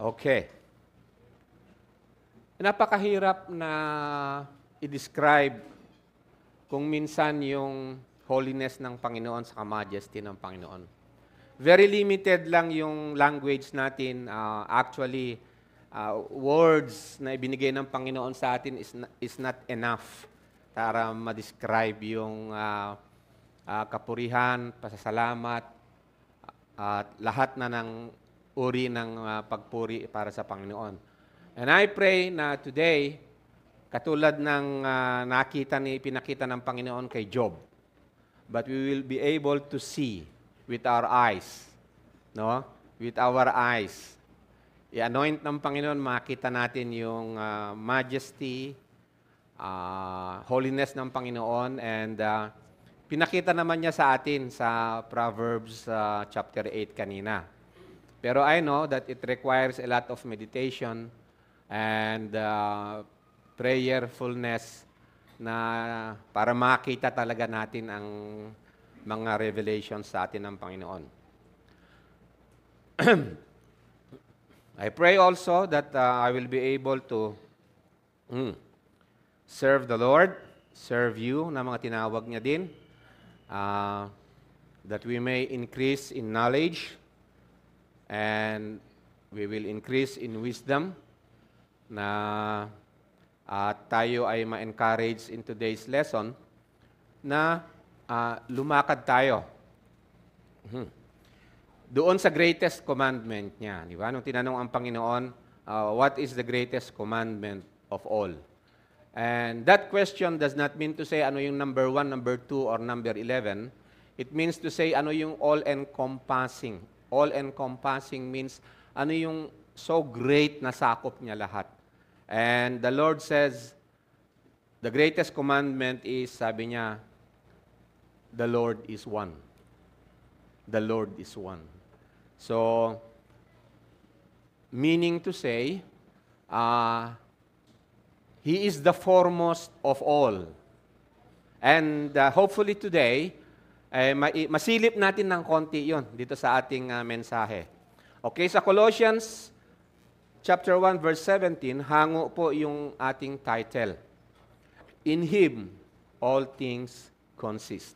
Okay. Napakahirap na i-describe kung minsan yung holiness ng Panginoon sa majesty ng Panginoon. Very limited lang yung language natin. Actually, words na ibinigay ng Panginoon sa atin is not enough para ma-describe yung kapurihan, pasasalamat, at lahat na ng uri ng pagpuri para sa Panginoon. And I pray na today, katulad ng pinakita ng Panginoon kay Job, but we will be able to see with our eyes, no? With our eyes. I-anoint ng Panginoon, makita natin yung majesty, holiness ng Panginoon, and pinakita naman niya sa atin sa Proverbs chapter 8 kanina. Pero I know that it requires a lot of meditation and prayerfulness na para makita talaga natin ang mga revelations sa atin ng Panginoon. I pray also that I will be able to serve the Lord, serve you, na mga tinawag niya din, that we may increase in knowledge and we will increase in wisdom, na tayo ay ma-encourage in today's lesson na lumakad tayo doon sa greatest commandment niya. Di ba? Nung tinanong ang Panginoon, what is the greatest commandment of all? And that question does not mean to say ano yung number 1, number 2, or number 11. It means to say ano yung all-encompassing. All-encompassing means ano yung so great na sakop niya lahat. And the Lord says, the greatest commandment is, sabi niya, the Lord is one. The Lord is one. So, meaning to say, He is the foremost of all. And hopefully today, masilip natin ng konti yon dito sa ating mensahe. Okay, sa Colossians chapter 1, verse 17, hango po yung ating title. In Him, all things consist.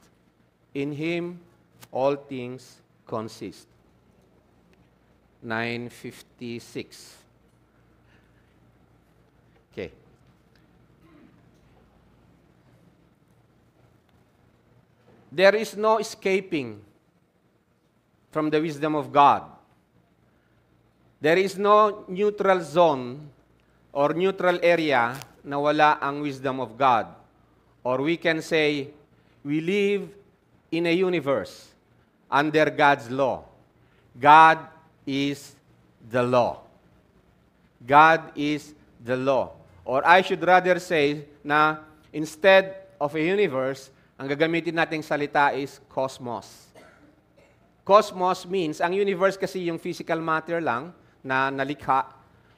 In Him, all things consist. 9:56. Okay. There is no escaping from the wisdom of God. There is no neutral zone or neutral area na wala ang wisdom of God. Or we can say, we live in a universe under God's law. God is the law. God is the law. Or I should rather say na instead of a universe, ang gagamitin nating salita is cosmos. Cosmos means, ang universe kasi yung physical matter lang, na nalikha,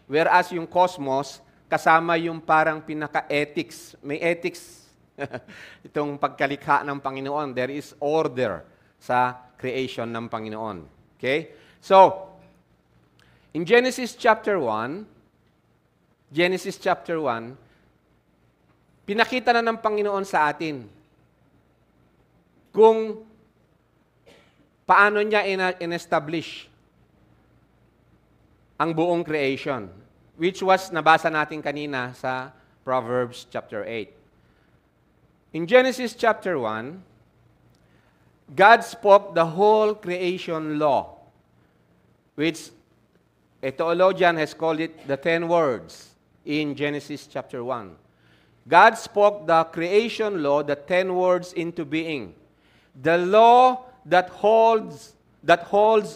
whereas yung cosmos, kasama yung parang pinaka-ethics. May ethics itong pagkalikha ng Panginoon. There is order sa creation ng Panginoon. Okay? So, in Genesis chapter 1, pinakita na ng Panginoon sa atin kung paano niya in-establish ang buong creation, which was nabasa natin kanina sa Proverbs chapter 8. In Genesis chapter 1, God spoke the whole creation law, which a theologian has called it the 10 words in Genesis chapter 1. God spoke the creation law, the 10 words into being. The law that holds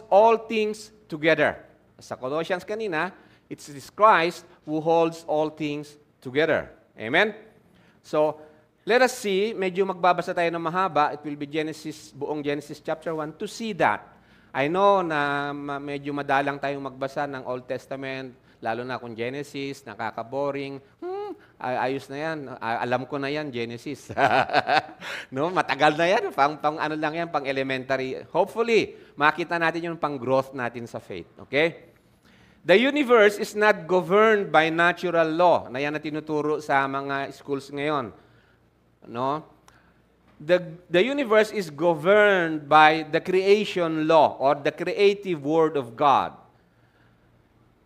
all things together. Sa Colossians kanina, it's Christ who holds all things together. Amen? So, let us see, medyo magbabasa tayo ng mahaba, it will be buong Genesis chapter 1, to see that. I know na medyo madalang tayong magbasa ng Old Testament, lalo na kung Genesis, nakaka-boring. Ayos na yan. Alam ko na yan, Genesis. No, matagal na yan. Pang ano lang yan, pang elementary. Hopefully, makita natin yung pang growth natin sa faith. Okay? The universe is not governed by natural law. Na yan na tinuturo sa mga schools ngayon. No? The universe is governed by the creation law or the creative word of God.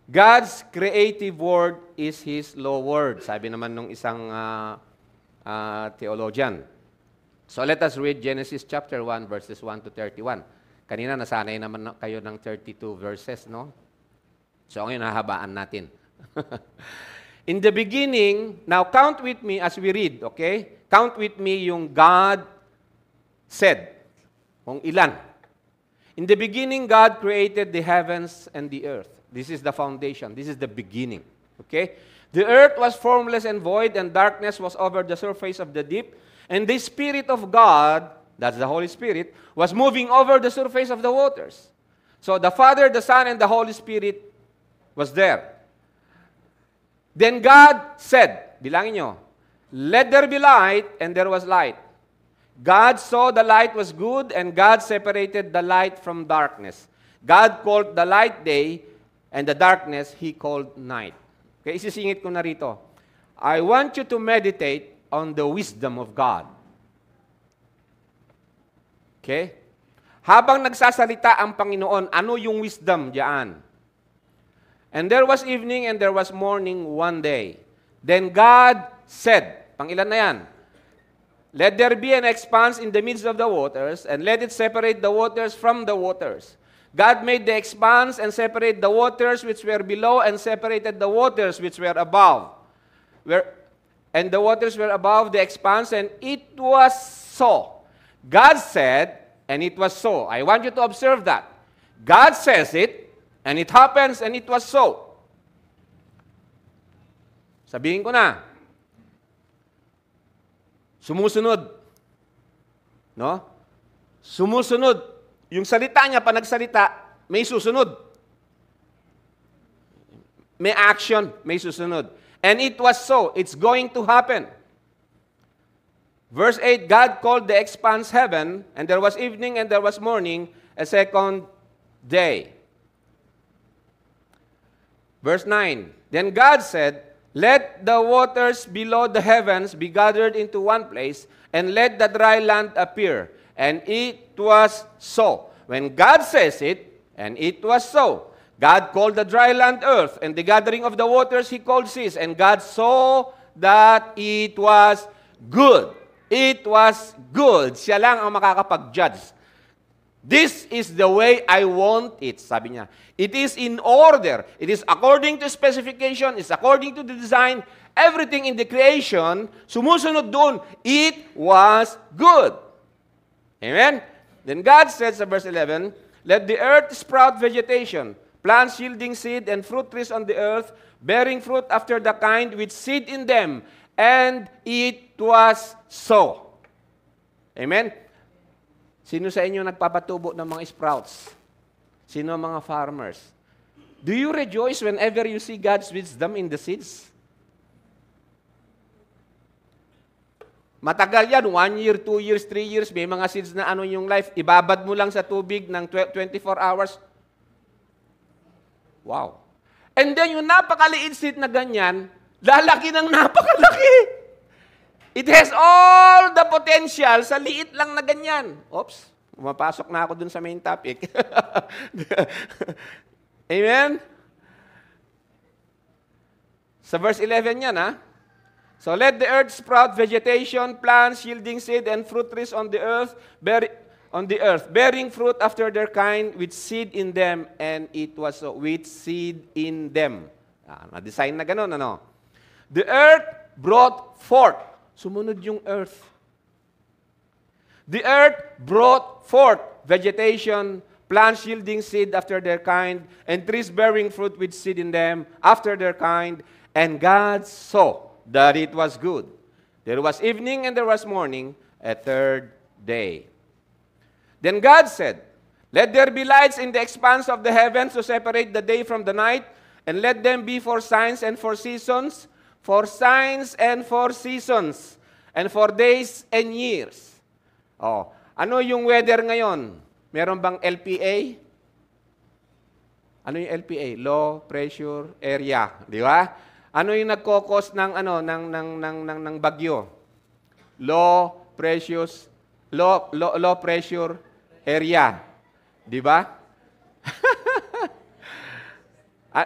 God's creative word is His law word. Sabi naman nung isang theologian. So let us read Genesis chapter 1 verses 1 to 31. Kanina nasanay naman kayo ng 32 verses, no? So ngayon hahabaan natin. In the beginning, now count with me as we read, okay? Count with me yung God said, kung ilan. In the beginning, God created the heavens and the earth. This is the foundation. This is the beginning, okay? The earth was formless and void, and darkness was over the surface of the deep. And the Spirit of God, that's the Holy Spirit, was moving over the surface of the waters. So the Father, the Son, and the Holy Spirit was there. Then God said, bilangin nyo, let there be light, and there was light. God saw the light was good, and God separated the light from darkness. God called the light day, and the darkness He called night. Okay, isisingit ko na rito. I want you to meditate on the wisdom of God. Okay? Habang nagsasalita ang Panginoon, ano yung wisdom diyan? And there was evening and there was morning one day. Then God said, pangilan na yan, let there be an expanse in the midst of the waters, and let it separate the waters from the waters. God made the expanse and separated the waters which were below and separated the waters which were above. And the waters were above the expanse, and it was so. God said, and it was so. I want you to observe that. God says it, and it happens, and it was so. Sabihin ko na. Sumusunod. No? Sumusunod. Yung salita niya, pa nagsalita, may susunod. May action, may susunod. And it was so. It's going to happen. Verse 8, God called the expanse heaven, and there was evening and there was morning, a second day. Verse 9, then God said, let the waters below the heavens be gathered into one place, and let the dry land appear. And it was so. When God says it, and it was so. God called the dry land earth, and the gathering of the waters He called seas. And God saw that it was good. It was good. Siya lang ang makakapag-judge. This is the way I want it, sabi niya. It is in order. It is according to specification. It's according to the design. Everything in the creation, sumusunod doon. It was good. Amen? Then God said sa verse 11, let the earth sprout vegetation, plants yielding seed, and fruit trees on the earth, bearing fruit after the kind with seed in them. And it was so. Amen? Sino sa inyo nagpapatubo ng mga sprouts? Sino ang mga farmers? Do you rejoice whenever you see God's wisdom in the seeds? Matagal yan, 1 year, 2 years, 3 years, may mga seeds na ano yung life, ibabad mo lang sa tubig ng 24 hours. Wow. And then yung napakaliit seed na ganyan, lalaki ng napakalaki. It has all the potential sa liit lang na ganyan. Oops, pumapasok na ako dun sa main topic. Amen? Sa verse 11 yan, ha? So let the earth sprout vegetation, plants yielding seed, and fruit trees on the earth, bearing fruit after their kind, with seed in them, and it was so, with seed in them. Na-design na ganun, ano? The earth brought forth. Sumunod yung earth. The earth brought forth vegetation, plants yielding seed after their kind, and trees bearing fruit with seed in them after their kind. And God saw that it was good. There was evening and there was morning, a third day. Then God said, let there be lights in the expanse of the heavens to separate the day from the night, and let them be for signs and for seasons, for signs and for seasons, and for days and years. Oh, ano yung weather ngayon? Meron bang LPA? Ano yung LPA? Low pressure area, di ba? Ano yung nagko-cause ng ng bagyo? Low pressure area, di ba?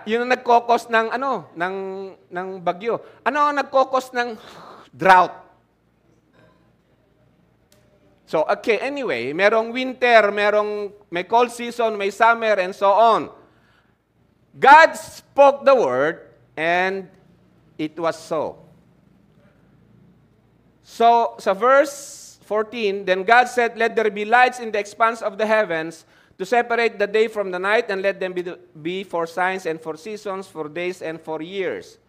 Yun ang nagko-cause ng ng bagyo. Ano ang nagko-cause ng drought? So, okay, anyway, merong winter, may cold season, may summer, and so on. God spoke the word, and it was so. So, sa verse 14, then God said, let there be lights in the expanse of the heavens to separate the day from the night, and let them be for signs and for seasons, for days and for years.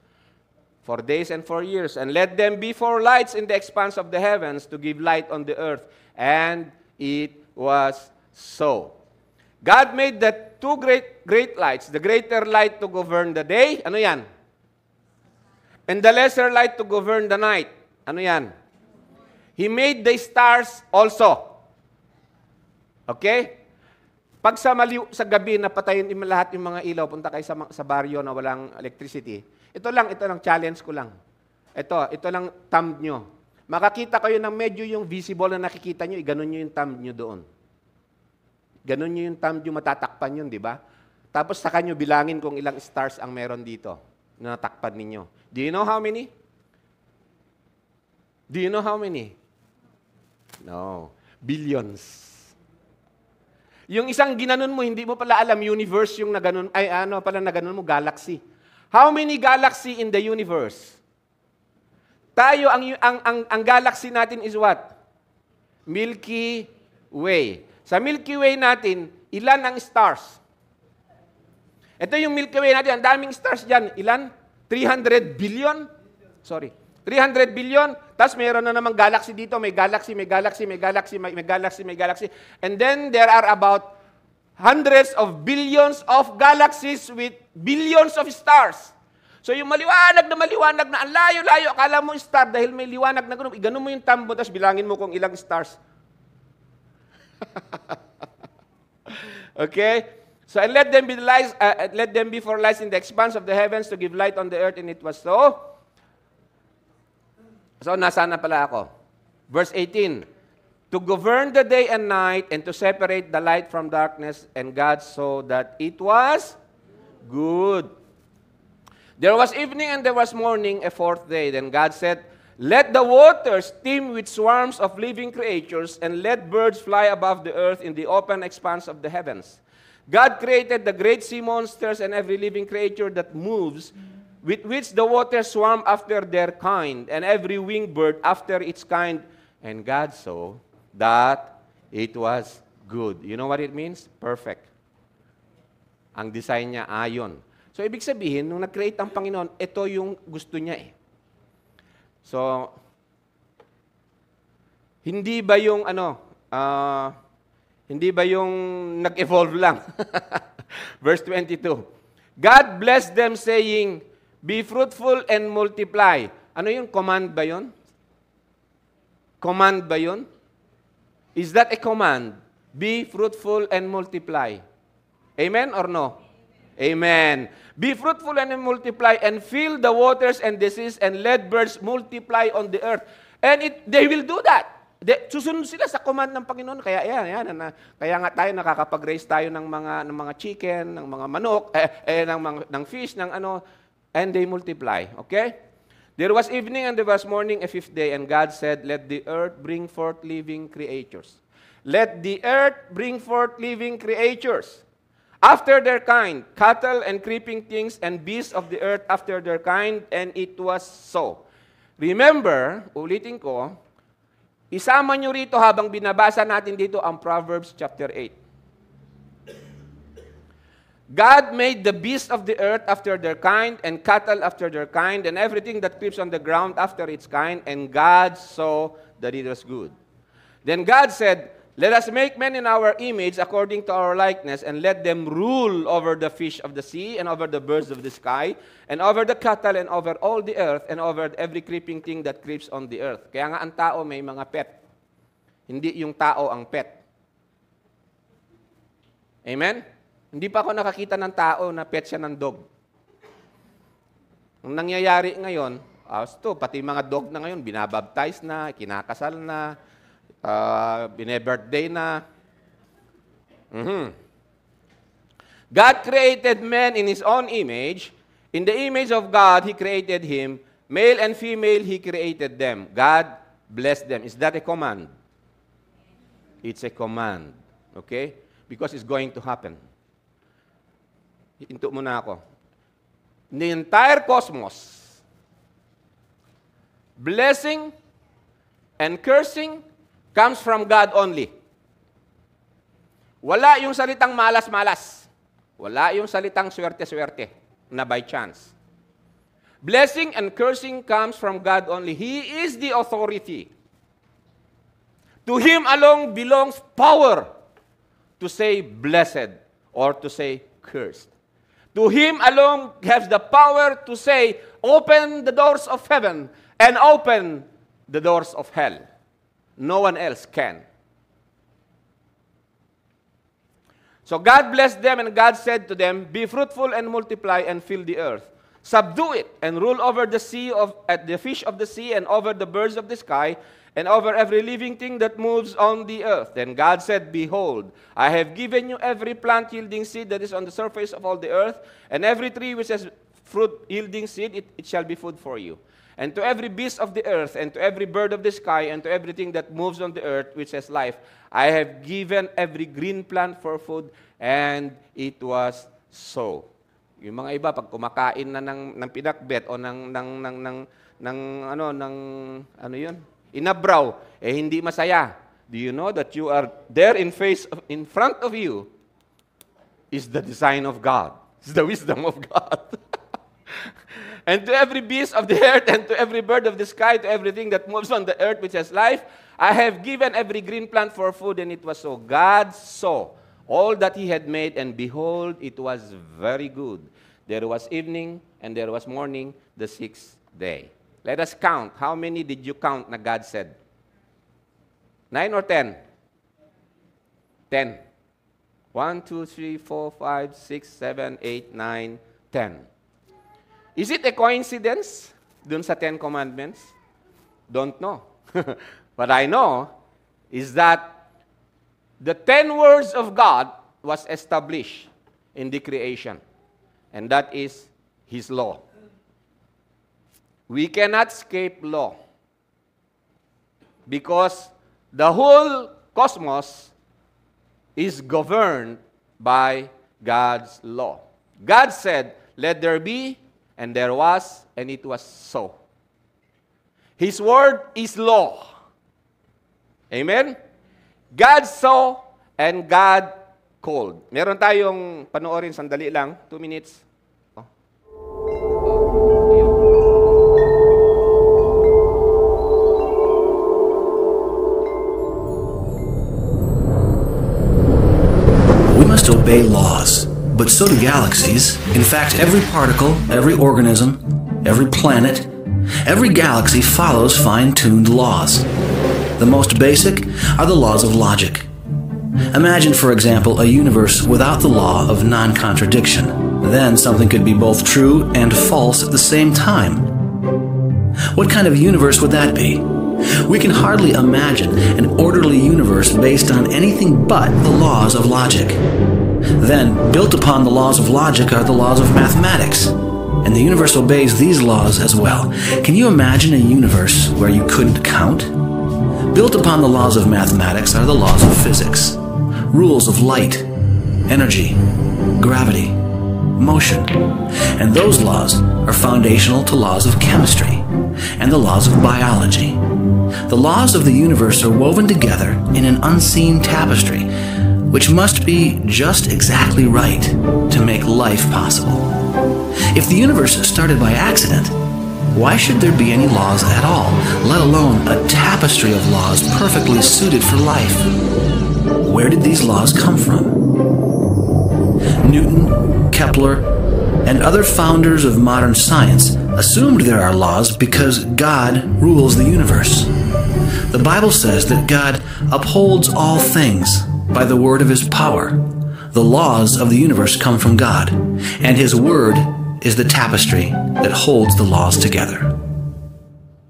For days and for years. And let them be for lights in the expanse of the heavens to give light on the earth. And it was so. God made the two great lights, the greater light to govern the day, ano yan? And the lesser light to govern the night, ano yan? He made the stars also. Okay? Pag sa gabi, napatayin lahat yung mga ilaw, punta kayo sa baryo na walang electricity. Ito lang, challenge ko lang. Ito lang thumb nyo. Makakita kayo ng medyo yung visible na nakikita nyo, iganon nyo yung thumb nyo doon. Ganon nyo yung thumb nyo, matatakpan yun, di ba? Tapos saka nyo bilangin kung ilang stars ang meron dito na natakpan ninyo. Do you know how many? Do you know how many? No. Billions. Yung isang ginanon mo, hindi mo pala alam, universe yung naganon, naganon mo, galaxy. How many galaxy in the universe? Tayo, ang galaxy natin is what? Milky Way. Sa Milky Way natin, ilan ang stars? Ito yung Milky Way natin, ang daming stars dyan. Ilan? 300 billion? Sorry. 300 billion, tapos mayroon na namang galaxy dito, may galaxy. And then there are about hundreds of billions of galaxies with billions of stars. So yung maliwanag na ang layo-layo, akala mo star dahil may liwanag na ganun. Iganon mo yung thumb mo, tapos bilangin mo kung ilang stars. Okay? So and let them be for lights in the expanse of the heavens to give light on the earth, and it was so. So, nasaan na pala ako? Verse 18, to govern the day and night and to separate the light from darkness, and God saw that it was good. There was evening and there was morning, a fourth day. Then God said, let the waters teem with swarms of living creatures, and let birds fly above the earth in the open expanse of the heavens. God created the great sea monsters and every living creature that moves, with which the waters swarm after their kind, and every winged bird after its kind. And God saw that it was good. You know what it means? Perfect. Ang design niya, ayon. So, ibig sabihin, nung nag-create ang Panginoon, ito yung gusto niya eh. So, hindi ba yung nag-evolve lang? Verse 22. God blessed them saying, be fruitful and multiply. Ano yung command ba yun? Command ba yun? Is that a command? Be fruitful and multiply. Amen or no? Amen. Be fruitful and multiply and fill the waters and the seas and let birds multiply on the earth. And they will do that. Susunod sila sa command ng Panginoon. Kaya kaya nga tayo nakakapag-raise tayo ng mga chicken, ng mga manok, ng fish, ng and they multiply. Okay? There was evening and there was morning, a fifth day, and God said, let the earth bring forth living creatures. Let the earth bring forth living creatures. After their kind, cattle and creeping things and beasts of the earth after their kind, and it was so. Remember, ulitin ko, isama nyo rito habang binabasa natin dito ang Proverbs chapter 8. God made the beasts of the earth after their kind, and cattle after their kind, and everything that creeps on the ground after its kind, and God saw that it was good. Then God said, let us make men in our image according to our likeness, and let them rule over the fish of the sea, and over the birds of the sky, and over the cattle, and over all the earth, and over every creeping thing that creeps on the earth. Kaya nga ang tao may mga pet. Hindi yung tao ang pet. Amen? Hindi pa ako nakakita ng tao na petsa ng dog. Ang nangyayari ngayon, pati mga dog na ngayon, binabaptize na, kinakasal na, bine-birthday na. God created man in His own image. In the image of God, He created him. Male and female, He created them. God blessed them. Is that a command? It's a command. Okay? Because it's going to happen. Hinto muna ako. In the entire cosmos, blessing and cursing comes from God only. Wala yung salitang malas-malas. Wala yung salitang swerte-swerte na by chance. Blessing and cursing comes from God only. He is the authority. To Him alone belongs power to say blessed or to say cursed. To Him alone has the power to say, open the doors of heaven and open the doors of hell. No one else can. So God blessed them, and God said to them, be fruitful and multiply and fill the earth. Subdue it and rule over the the fish of the sea and over the birds of the sky and over every living thing that moves on the earth. Then God said, behold, I have given you every plant yielding seed that is on the surface of all the earth, and every tree which has fruit yielding seed, it shall be food for you. And to every beast of the earth, and to every bird of the sky, and to everything that moves on the earth which has life, I have given every green plant for food, and it was so. Yung mga iba, pag kumakain na ng pinakbet o ng inabraw, hindi masaya. Do you know that you are there in front of you is the design of God. It's the wisdom of God. And to every beast of the earth, and to every bird of the sky, to everything that moves on the earth which has life, I have given every green plant for food, and it was so. God saw all that He had made, and behold, it was very good. There was evening, and there was morning, the sixth day. Let us count. How many did you count na God said? 9 or 10? 10. 1, 2, 3, 4, 5, 6, 7, 8, 9, 10. Is it a coincidence dun sa 10 commandments? Don't know. What I know is that the 10 words of God was established in the creation. And that is His law. We cannot escape law. Because the whole cosmos is governed by God's law. God said, let there be, and there was, and it was so. His word is law. Amen? God saw, and God called. Meron tayong panoorin, sandali lang, 2 minutes. We must obey laws, but so do galaxies. In fact, every particle, every organism, every planet, every galaxy follows fine-tuned laws. The most basic are the laws of logic. Imagine, for example, a universe without the law of non-contradiction. Then something could be both true and false at the same time. What kind of universe would that be? We can hardly imagine an orderly universe based on anything but the laws of logic. Then, built upon the laws of logic are the laws of mathematics. And the universe obeys these laws as well. Can you imagine a universe where you couldn't count? Built upon the laws of mathematics are the laws of physics, rules of light, energy, gravity, motion. And those laws are foundational to laws of chemistry and the laws of biology. The laws of the universe are woven together in an unseen tapestry, which must be just exactly right to make life possible. If the universe started by accident, why should there be any laws at all, let alone a tapestry of laws perfectly suited for life? Where did these laws come from? Newton, Kepler, and other founders of modern science assumed there are laws because God rules the universe. The Bible says that God upholds all things by the word of His power. The laws of the universe come from God, and His Word is the tapestry that holds the laws together.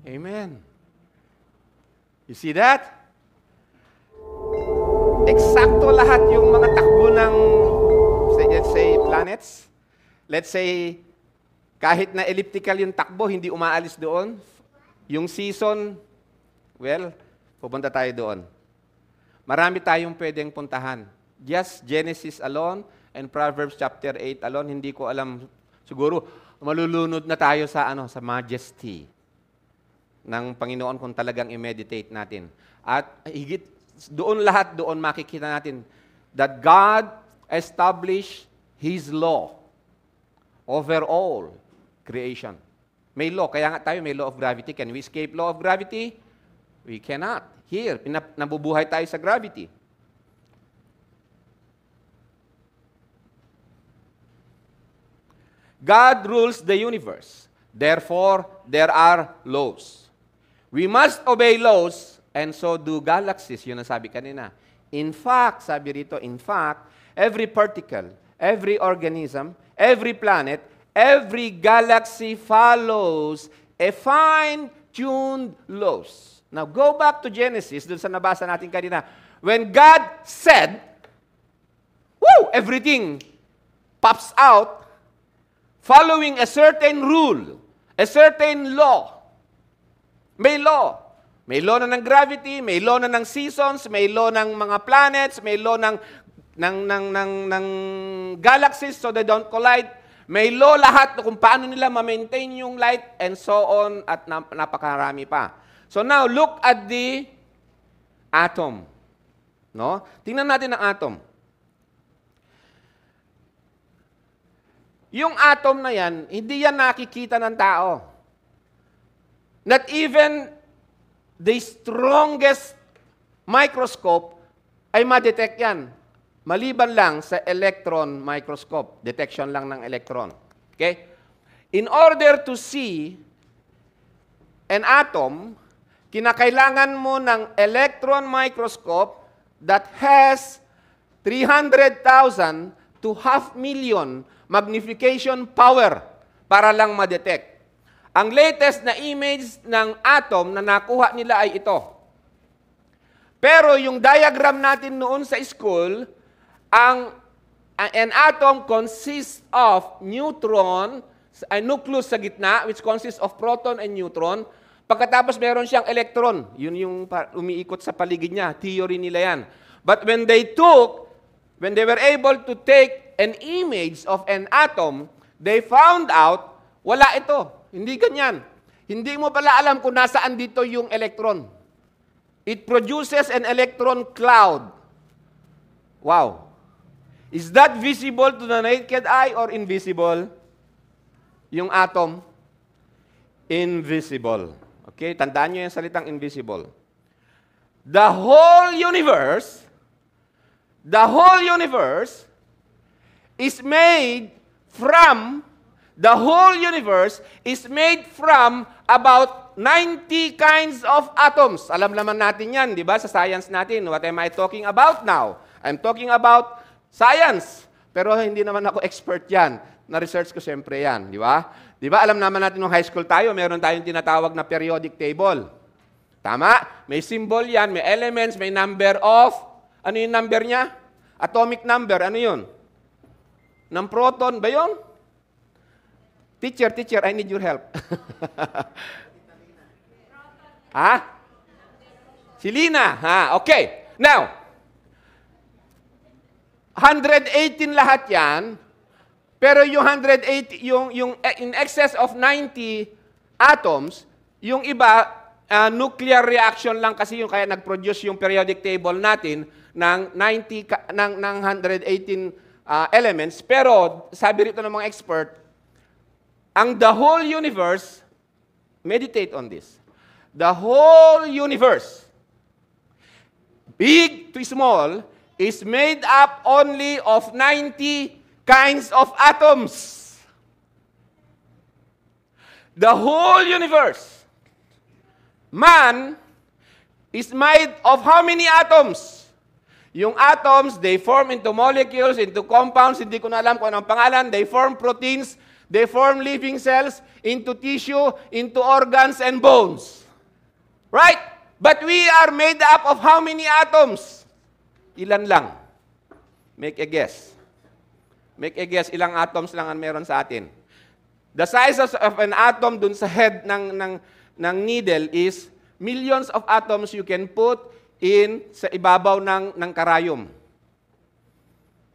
Amen. You see that? Eksakto lahat yung mga takbo ng, let's say, planets. Let's say, kahit na elliptical yung takbo, hindi umaalis doon. Yung season, well, pupunta tayo doon. Marami tayong pwedeng puntahan. Just Genesis alone and Proverbs chapter 8 alone, hindi ko alam, siguro malulunod na tayo sa sa majesty ng Panginoon kung talagang i-meditate natin. At higit doon lahat doon makikita natin that God established His law over all creation. May law, kaya nga tayo may law of gravity. Can we escape law of gravity? We cannot. Here, nabubuhay tayo sa gravity. God rules the universe. Therefore, there are laws. We must obey laws, and so do galaxies. Yun ang sabi kanina. In fact, sabi rito, in fact, every particle, every organism, every planet, every galaxy follows a fine-tuned laws. Now, go back to Genesis, dun sa nabasa natin kanina. When God said, everything pops out, following a certain rule, a certain law. May law. May law na ng gravity, may law na ng seasons, may law ng mga planets, may law ng galaxies so they don't collide. May law lahat kung paano nila ma-maintain yung light and so on at napakarami pa. So now, look at the atom. No? Tingnan natin ang atom. Yung atom na yan, hindi yan nakikita ng tao. Not even the strongest microscope ay ma-detect yan. Maliban lang sa electron microscope. Detection lang ng electron. Okay? In order to see an atom, kinakailangan mo ng electron microscope that has 300,000 to 500,000 magnification power para lang ma-detect. Ang latest na image ng atom na nakuha nila ay ito. Pero yung diagram natin noon sa school, an atom consists of neutron, a nucleus sa gitna, which consists of proton and neutron. Pagkatapos meron siyang electron. Yun yung umiikot sa paligid niya. Theory nila yan. But when they were able to take an image of an atom, they found out, wala ito. Hindi ganyan. Hindi mo pala alam kung nasaan dito yung electron. It produces an electron cloud. Wow. Is that visible to the naked eye or invisible? Yung atom? Invisible. Okay, tandaan nyo yung salitang invisible. The whole universe is made from about 90 kinds of atoms. Alam naman natin yan, di ba, sa science natin. What am I talking about now? I'm talking about science. Pero hindi naman ako expert yan. Na-research ko siyempre yan, di ba? Di ba, alam naman natin nung high school tayo, meron tayong tinatawag na periodic table. Tama? May symbol yan, may elements, may number of, ano yung number niya? Atomic number, ano yun? Ng proton ba yun? Teacher, I need your help. Ha? Si Lina. Ha, okay. Now, 118 lahat yan, pero yung 180, yung in excess of 90 atoms, yung iba, nuclear reaction lang kasi yung kaya nag-produce yung periodic table natin ng 118 elements. Pero, sabi rito ng mga expert, ang the whole universe, meditate on this, the whole universe, big to small, is made up only of 90 kinds of atoms. The whole universe. Man is made of how many atoms? Yung atoms, they form into molecules, into compounds, hindi ko na alam kung anong pangalan, they form proteins, they form living cells, into tissue, into organs and bones. Right? But we are made up of how many atoms? Ilan lang? Make a guess. Make a guess, ilang atoms lang ang meron sa atin. The size of an atom dun sa head ng needle is millions of atoms you can put in sa ibabaw ng karayom.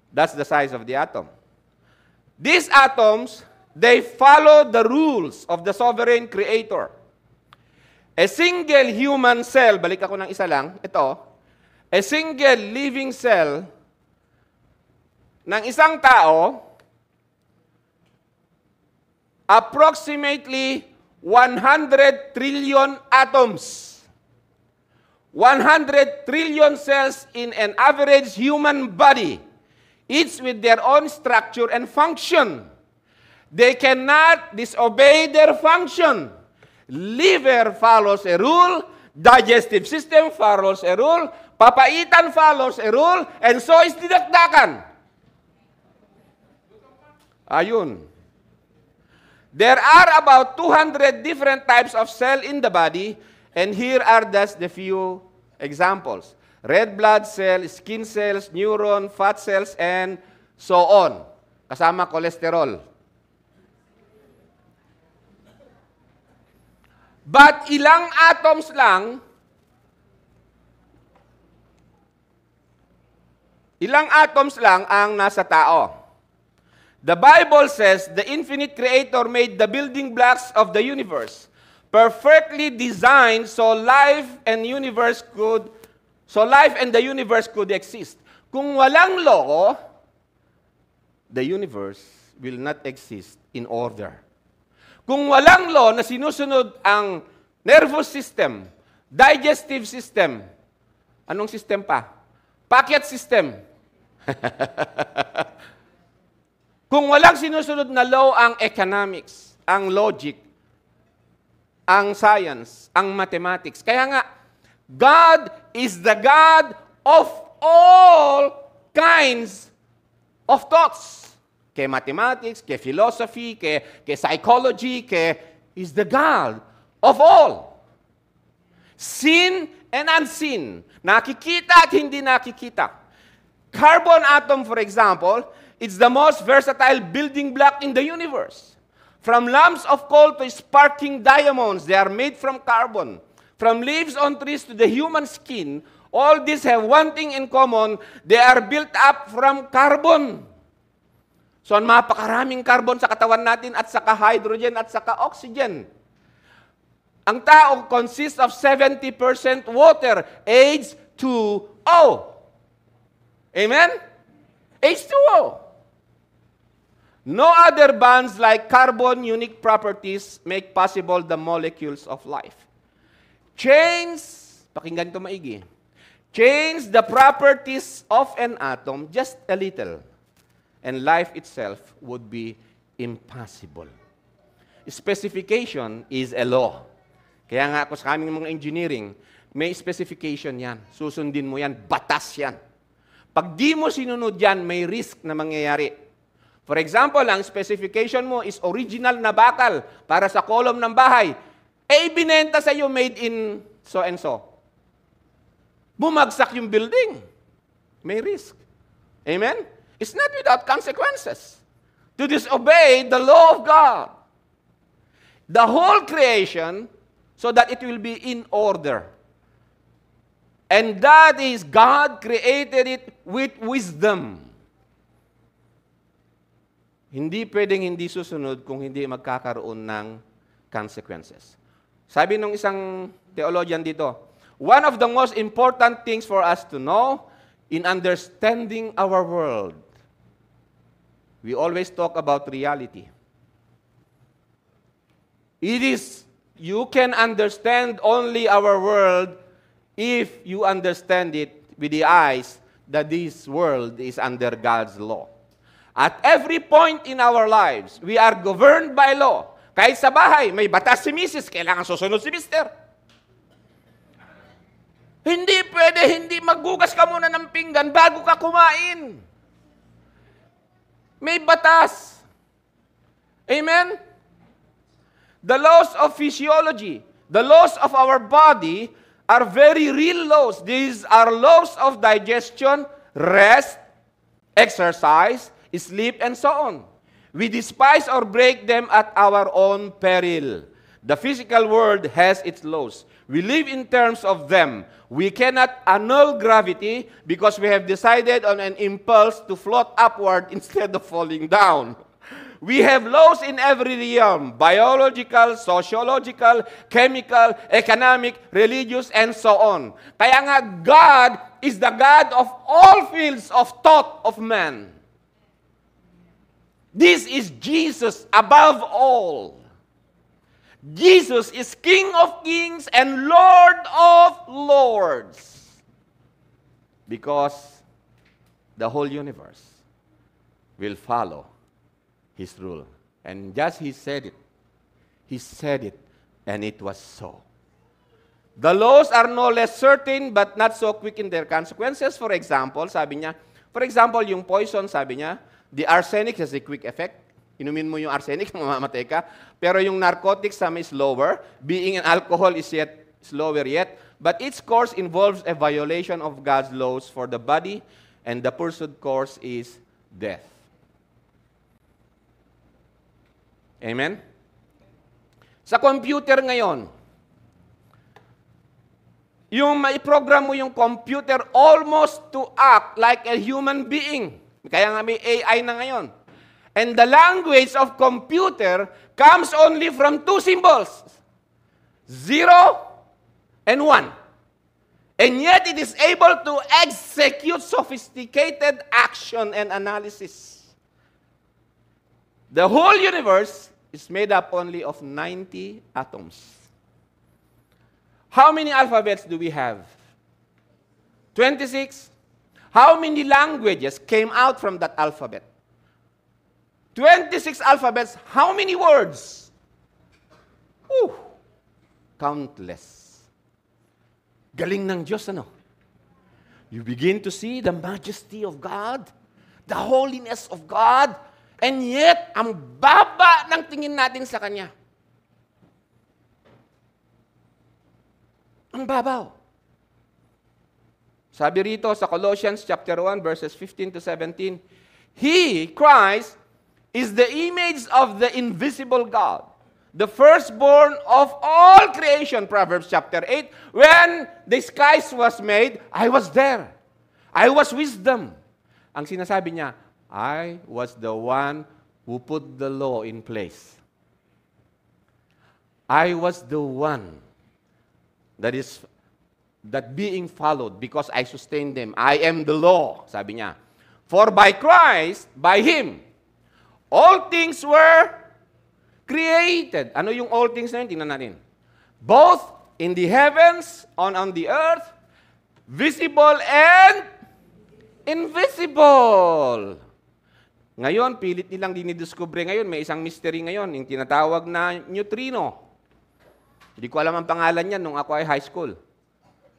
That's the size of the atom. These atoms, they follow the rules of the sovereign creator. A single human cell, balik ako ng isa lang, ito, a single living cell ng isang tao, approximately 100 trillion atoms. 100 trillion cells in an average human body, each with their own structure and function. They cannot disobey their function. Liver follows a rule, digestive system follows a rule, papaitan follows a rule, and so is didakdakan. Ayun. There are about 200 different types of cell in the body, and here are just the few examples. Red blood cell, skin cells, neuron, fat cells, and so on. Kasama cholesterol. But ilang atoms lang ang nasa tao. The Bible says the infinite creator made the building blocks of the universe, perfectly designed so life and the universe could exist. Kung walang law, the universe will not exist in order. Kung walang law na sinusunod ang nervous system, digestive system, anong system pa? Pocket system. Kung walang sinusunod na law ang economics, ang logic, ang science, ang mathematics. Kaya nga, God is the God of all kinds of thoughts. Kay mathematics, kay philosophy, kay psychology, is the God of all. Seen and unseen. Nakikita at hindi nakikita. Carbon atom, for example, it's the most versatile building block in the universe. From lumps of coal to sparkling diamonds, they are made from carbon. From leaves on trees to the human skin, all these have one thing in common, they are built up from carbon. So, mapakaraming carbon sa katawan natin at saka hydrogen at saka oxygen. Ang tao consists of 70% water, H2O. Amen? H2O. No other bonds like carbon unique properties make possible the molecules of life. Change, pakinggan ito maigi, change the properties of an atom just a little, and life itself would be impossible. Specification is a law. Kaya nga ako sa aming mga engineering, may specification yan. Susundin mo yan, batas yan. Pag di mo sinunod yan, may risk na mangyayari. For example, ang specification mo is original na bakal para sa column ng bahay. Ibinenta sa iyo made in so and so. Bumagsak yung building. May risk. Amen? It's not without consequences. To disobey the law of God. The whole creation, so that it will be in order. And that is, God created it with wisdom. Hindi pwedeng hindi susunod kung hindi magkakaroon ng consequences. Sabi ng isang theologian dito, one of the most important things for us to know in understanding our world, we always talk about reality. It is, you can understand only our world if you understand it with the eyes that this world is under God's law. At every point in our lives, we are governed by law. Kahit sa bahay, may batas si Mrs., kailangan susunod si Mr. Hindi pwede, hindi maghugas ka muna ng pinggan bago ka kumain. May batas. Amen? The laws of physiology, the laws of our body are very real laws. These are laws of digestion, rest, exercise, sleep, and so on. We despise or break them at our own peril. The physical world has its laws. We live in terms of them. We cannot annul gravity because we have decided on an impulse to float upward instead of falling down. We have laws in every realm, biological, sociological, chemical, economic, religious, and so on. Kaya nga, God is the God of all fields of thought of man. This is Jesus above all. Jesus is King of kings and Lord of lords. Because the whole universe will follow His rule. And just He said it. He said it, and it was so. The laws are no less certain but not so quick in their consequences. For example, sabi niya, yung poison, sabi niya, the arsenic has a quick effect. Inumin mo yung arsenic, mamamatay ka. Pero yung narcotics, some is slower. Being an alcohol is yet slower yet. But its course involves a violation of God's laws for the body, and the pursued course is death. Amen? Sa computer ngayon, yung mai-program mo yung computer almost to act like a human being. Kaya nga may AI na ngayon. And the language of computer comes only from two symbols. 0 and 1. And yet it is able to execute sophisticated action and analysis. The whole universe is made up only of 90 atoms. How many alphabets do we have? 26. How many languages came out from that alphabet? 26 alphabets. How many words? Countless. Galing ng Diyos, ano? You begin to see the majesty of God, the holiness of God, and yet, ang baba ng tingin natin sa Kanya. Ang babaw. Sabi rito sa Colossians chapter 1, verses 15 to 17, He, Christ, is the image of the invisible God, the firstborn of all creation, Proverbs chapter 8. When the skies was made, I was there. I was wisdom. Ang sinasabi niya, I was the one who put the law in place. I was the one that being followed because I sustained them. I am the law, sabi niya. For by Christ, by Him, all things were created. Ano yung all things na yun? Tingnan natin. Both in the heavens, on the earth, visible and invisible. Ngayon, pilit nilang dinidiscover ngayon. May isang mystery ngayon, yung tinatawag na neutrino. Hindi ko alam ang pangalan niyan nung ako ay high school.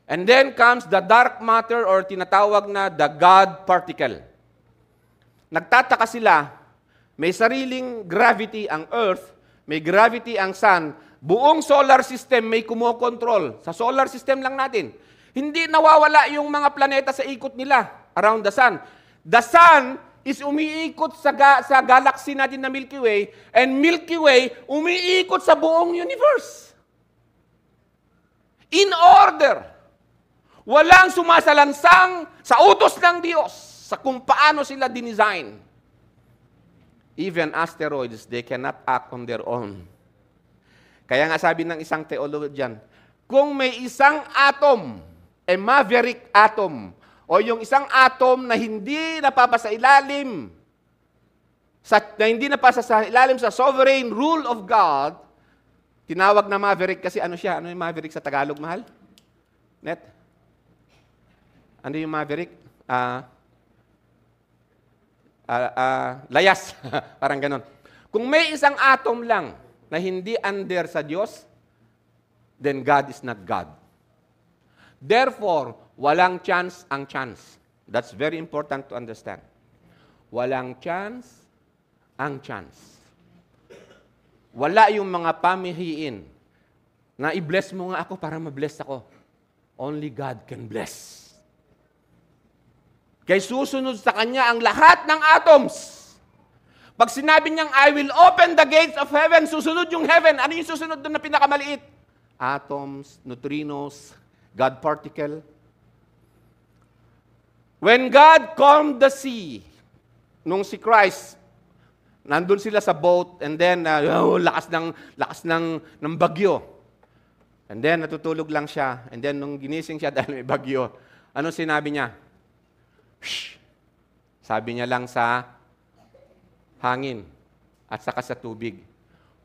And then comes the dark matter or tinatawag na the God particle. Nagtataka sila, may sariling gravity ang Earth, may gravity ang Sun, buong solar system may kumokontrol. Sa solar system lang natin. Hindi nawawala yung mga planeta sa ikot nila around the Sun. The Sun is umiikot sa galaxy natin na Milky Way, and Milky Way umiikot sa buong universe. In order. Walang sumasalansang sa utos ng Diyos sa kung paano sila dinesign. Even asteroids, they cannot act on their own. Kaya nga sabi ng isang theologian, kung may isang atom, a maverick atom, o yung isang atom na hindi napapasa ilalim sa sovereign rule of God, tinawag na maverick kasi ano siya? Ano yung maverick sa Tagalog, mahal? Net? Ano yung maverick? Layas. Parang ganon. Kung may isang atom lang na hindi under sa Diyos, then God is not God. Therefore, walang chance ang chance. That's very important to understand. Walang chance ang chance. Wala yung mga pamihiin na i-bless mo nga ako para ma-bless ako. Only God can bless. Kaya susunod sa Kanya ang lahat ng atoms. Pag sinabi niyang, I will open the gates of heaven, susunod yung heaven. Ano yung susunod doon na pinakamaliit? Atoms, neutrinos, God particle. When God calmed the sea, nung si Christ, nandun sila sa boat, and then, lakas ng bagyo. And then, natutulog lang siya. And then, nung ginising siya dahil may bagyo, ano sinabi niya? Shh! Sabi niya lang sa hangin at saka sa tubig.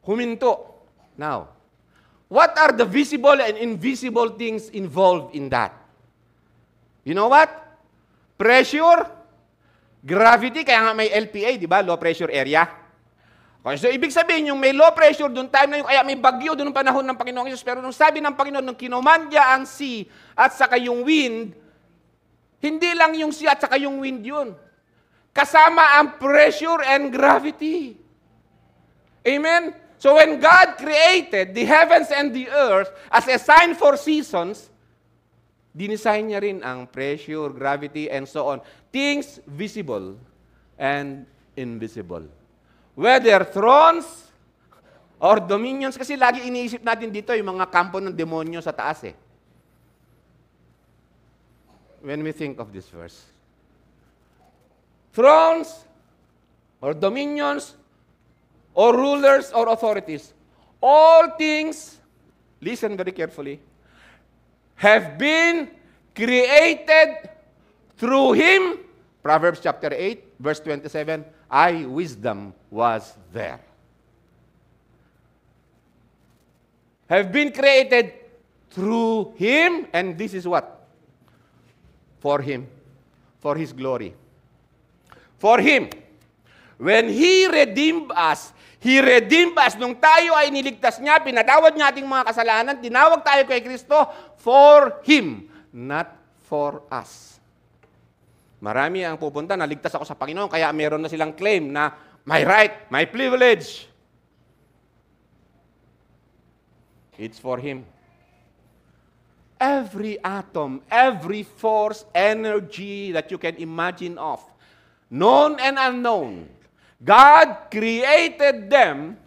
Huminto. Now, what are the visible and invisible things involved in that? You know what? Pressure, gravity, kaya nga may LPA, di ba? Low pressure area. Okay, so, ibig sabihin, yung may low pressure, doon time na yung, kaya may bagyo doon ng panahon ng Panginoong Isus. Pero nung sabi ng Panginoon, nung kinomandya ang sea at saka yung wind, hindi lang yung sea at saka yung wind yun. Kasama ang pressure and gravity. Amen? So when God created the heavens and the earth as a sign for seasons, dinisign niya rin ang pressure, gravity, and so on. Things visible and invisible. Whether thrones or dominions, kasi lagi iniisip natin dito yung mga kampo ng demonyo sa taas eh. When we think of this verse. Thrones, or dominions, or rulers, or authorities. All things, listen very carefully, have been created through Him. Proverbs chapter 8, verse 27, wisdom was there. Have been created through Him, and this is what? For Him. For His glory. For Him. When He redeemed us nung tayo ay niligtas niya, pinatawad niya ating mga kasalanan, tinawag tayo kay Kristo for Him, not for us. Marami ang pupunta, naligtas ako sa Panginoon, kaya meron na silang claim na my right, my privilege. It's for Him. Every atom, every force, energy that you can imagine of, known and unknown, God created them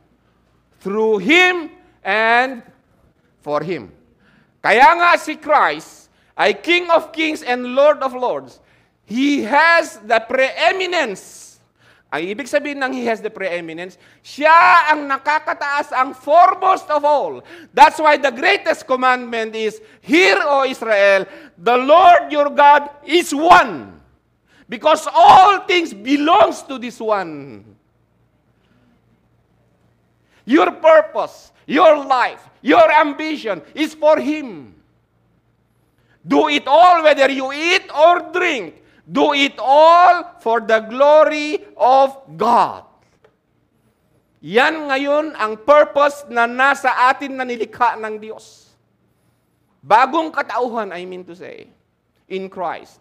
through Him and for Him. Kaya nga si Christ ay King of Kings and Lord of Lords. He has the preeminence. Ang ibig sabihin ng He has the preeminence, siya ang nakakataas, ang foremost of all. That's why the greatest commandment is, Hear, O Israel, the Lord your God is one. Because all things belongs to this one. Your purpose, your life, your ambition is for Him. Do it all, whether you eat or drink. Do it all for the glory of God. Yan ngayon ang purpose na nasa atin na nilikha ng Diyos. Bagong katauhan, I mean to say, in Christ.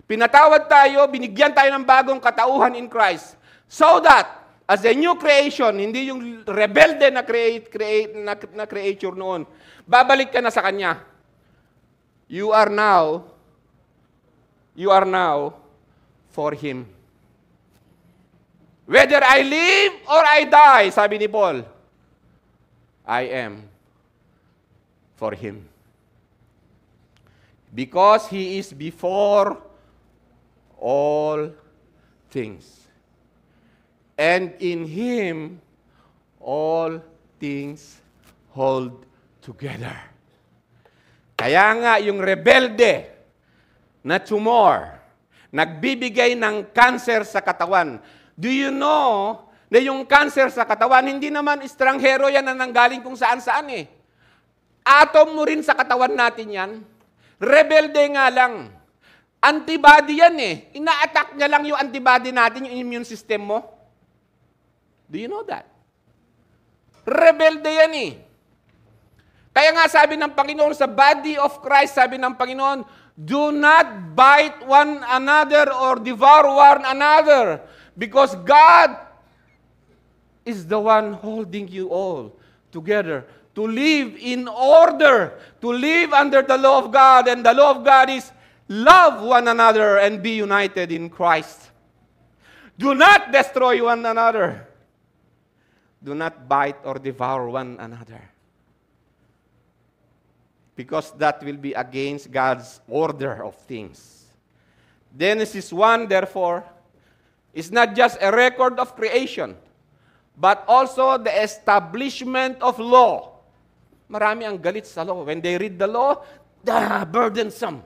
Pinatawad tayo, binigyan tayo ng bagong katauhan in Christ. So that, as a new creation, hindi yung rebelde na creature noon, babalik ka na sa Kanya. You are now for Him. Whether I live or I die, sabi ni Paul, I am for Him. Because He is before all things. And in Him, all things hold together. Kaya nga yung rebelde na tumor, nagbibigay ng cancer sa katawan. Do you know na yung cancer sa katawan, hindi naman estranghero yan na nanggaling kung saan-saan eh. Atom mo rin sa katawan natin yan. Rebelde nga lang. Antibody yan eh. Ina-attack niya lang yung antibody natin, yung immune system mo. Do you know that? Rebelde yan eh. Kaya nga sabi ng Panginoon sa body of Christ, sabi ng Panginoon, do not bite one another or devour one another, because God is the one holding you all together to live in order, to live under the law of God. And the law of God is love one another and be united in Christ. Do not destroy one another. Do not bite or devour one another. Because that will be against God's order of things. Genesis 1, therefore, is not just a record of creation, but also the establishment of law. Marami ang galit sa law. When they read the law, burdensome.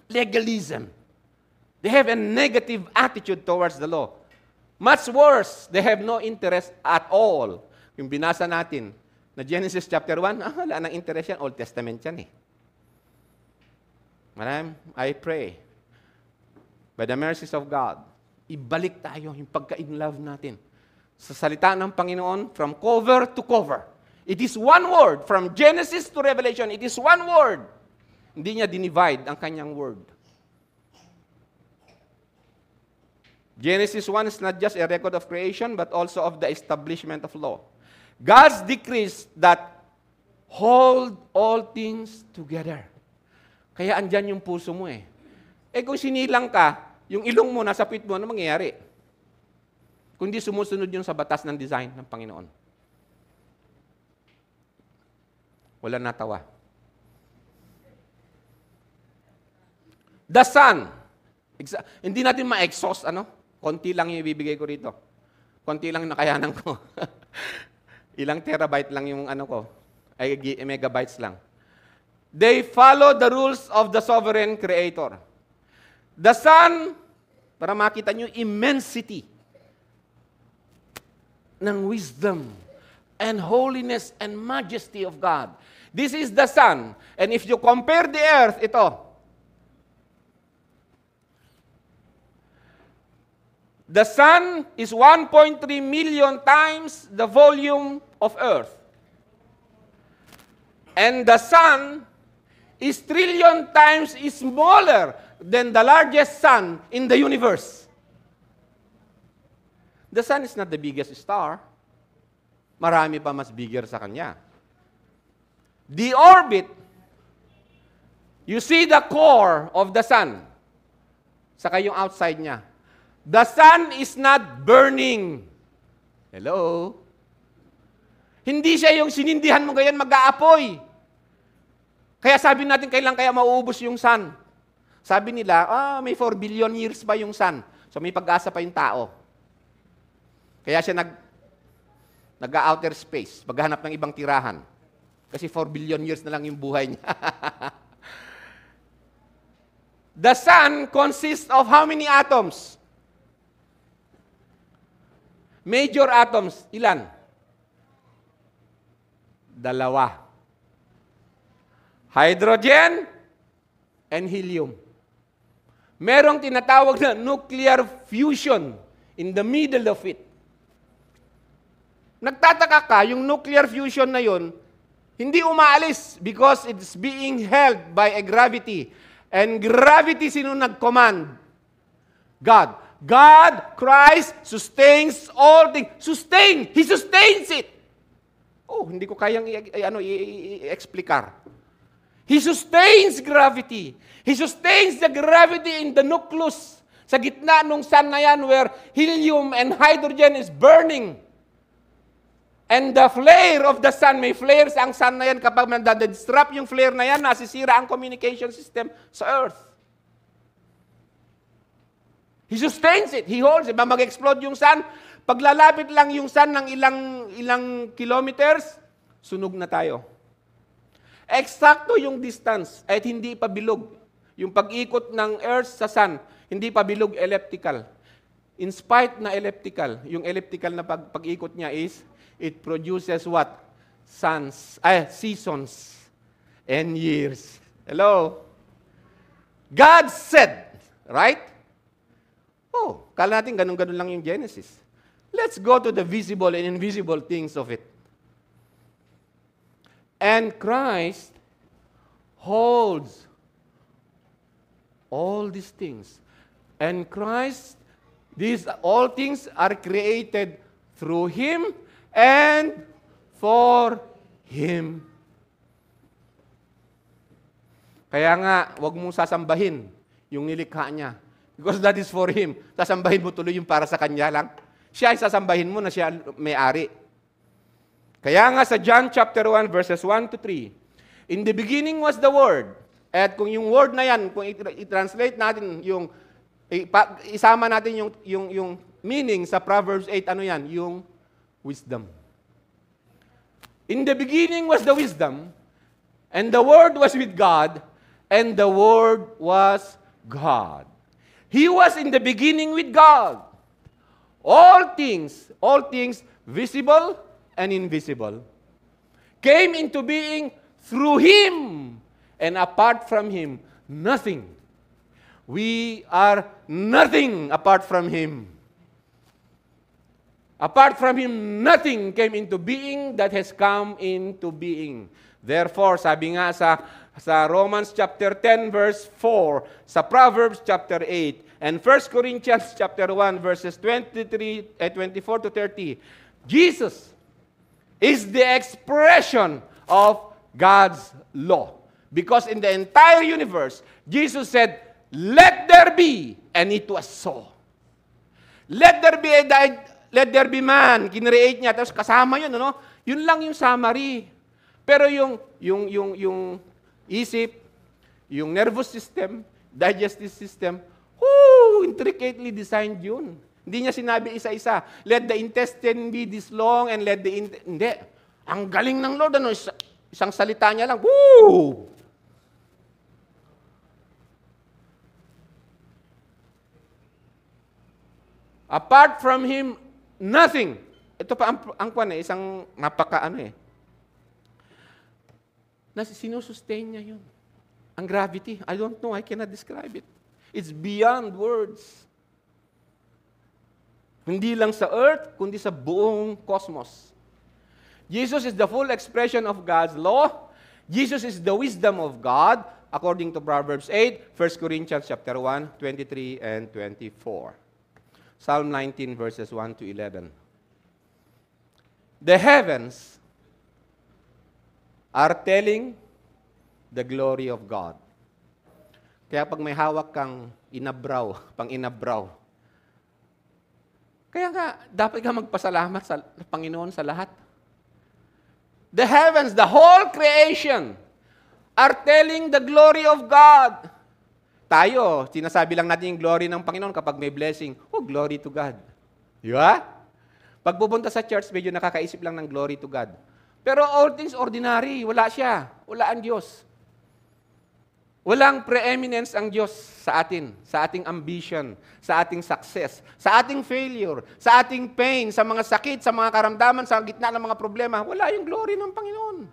Legalism. They have a negative attitude towards the law. Much worse, they have no interest at all. Yung binasa natin, na Genesis chapter 1, wala nang interest yan. Old Testament yan eh. I pray, by the mercies of God, ibalik tayo yung pagka-in-love natin sa salita ng Panginoon from cover to cover. It is one word. From Genesis to Revelation, it is one word. Hindi niya dinivide ang kanyang word. Genesis 1 is not just a record of creation, but also of the establishment of law. God's decrees that hold all things together. Kaya andyan yung puso mo eh. Kung sinilang ka, yung ilong mo, nasa pit mo, ano mangyayari? Kundi sumusunod yun sa batas ng design ng Panginoon. Wala natawa. The sun. Hindi natin ma-exhaust, konti lang yung ibibigay ko rito. Konti lang yung nakayanan ko. Ilang terabyte lang yung megabytes lang. They follow the rules of the sovereign creator. The sun, para makita nyo, immensity ng wisdom and holiness and majesty of God. This is the sun. And if you compare the earth, ito. The sun is 1.3 million times the volume of earth. And the sun is trillion times smaller than the largest sun in the universe. The sun is not the biggest star. Marami pa mas bigger sa kanya. The orbit, you see the core of the sun. Saka yung outside niya. The sun is not burning. Hello? Hindi siya yung sinindihan mo ganyan mag-aapoy. Kaya sabi natin, kailan kaya mauubos yung sun? Sabi nila, may 4 billion years pa yung sun. So may pag-asa pa yung tao. Kaya siya nag-outer space, maghahanap ng ibang tirahan. Kasi 4 billion years na lang yung buhay niya. The sun consists of how many atoms? Major atoms, ilan? 2. Hydrogen and helium. Merong tinatawag na nuclear fusion in the middle of it. Nagtataka ka, yung nuclear fusion na yon, hindi umaalis because it's being held by a gravity. And gravity, sino nag-command? God. God, Christ, sustains all things. Sustain! He sustains it! Hindi ko kayang i-explicar. He sustains gravity. He sustains the gravity in the nucleus. Sa gitna nung sun na yan where helium and hydrogen is burning. And the flare of the sun, may flares ang sun na yan. Kapag nadadisrupt yung flare na yan, nasisira ang communication system sa Earth. He sustains it. He holds it. Mag-explode yung sun. Paglalapit lang yung sun ng ilang kilometers, sunog na tayo. Eksakto yung distance at hindi pa bilog. Yung pag-ikot ng Earth sa sun, hindi pa bilog elliptical. In spite na elliptical, yung elliptical na pag-ikot niya is, it produces what? Seasons and years. Hello? God said, right? Kala natin ganun-ganun lang yung Genesis. Let's go to the visible and invisible things of it. And Christ holds all these things. And Christ, all things are created through Him and for Him. Kaya nga, huwag mong sasambahin yung nilikha niya. Because that is for Him. Sasambahin mo tuloy yung para sa Kanya lang. Siya ay sasambahin mo na siya may-ari. Kaya nga sa John chapter 1 verses 1 to 3, in the beginning was the Word. At kung yung word na yan, kung i-translate natin yung, isama natin yung meaning sa Proverbs 8, ano yan? Yung wisdom. In the beginning was the wisdom, and the Word was with God, and the Word was God. He was in the beginning with God. All things, visible and invisible, came into being through Him, and apart from Him, nothing. We are nothing apart from Him. Apart from Him, nothing came into being that has come into being. Therefore, sabi nga sa Romans chapter 10 verse 4, sa Proverbs chapter 8, and 1 Corinthians chapter 1 verses 24 to 30, Jesus is the expression of God's law. Because in the entire universe, Jesus said, "Let there be," and it was so. Let there be man, kinreate niya, tapos kasama yun, ano? Yun lang yung summary. Pero yung isip, yung nervous system, digestive system, intricately designed yun. Hindi niya sinabi isa-isa, let the intestine be this long and let the hindi. Ang galing ng Lord, ano, isang salita niya lang, woo! Apart from Him, nothing. Ito pa ang isang sinusustain niya yun. Ang gravity, I don't know, I cannot describe it. It's beyond words. Hindi lang sa earth, kundi sa buong cosmos. Jesus is the full expression of God's law. Jesus is the wisdom of God, according to Proverbs 8, 1 Corinthians chapter 1, 23 and 24. Psalm 19 verses 1 to 11. The heavens are telling the glory of God. Kaya pag may hawak kang pang-inabraw, kaya nga, dapat ka magpasalamat sa Panginoon sa lahat. The heavens, the whole creation, are telling the glory of God. Tayo, sinasabi lang natin yung glory ng Panginoon kapag may blessing. Oh, glory to God. Di ba? Pag pupunta sa church, medyo nakakaisip lang ng glory to God. Pero all things ordinary, wala siya. Wala ang Diyos. Walang preeminence ang Diyos sa atin, sa ating ambition, sa ating success, sa ating failure, sa ating pain, sa mga sakit, sa mga karamdaman, sa gitna ng mga problema. Wala yung glory ng Panginoon.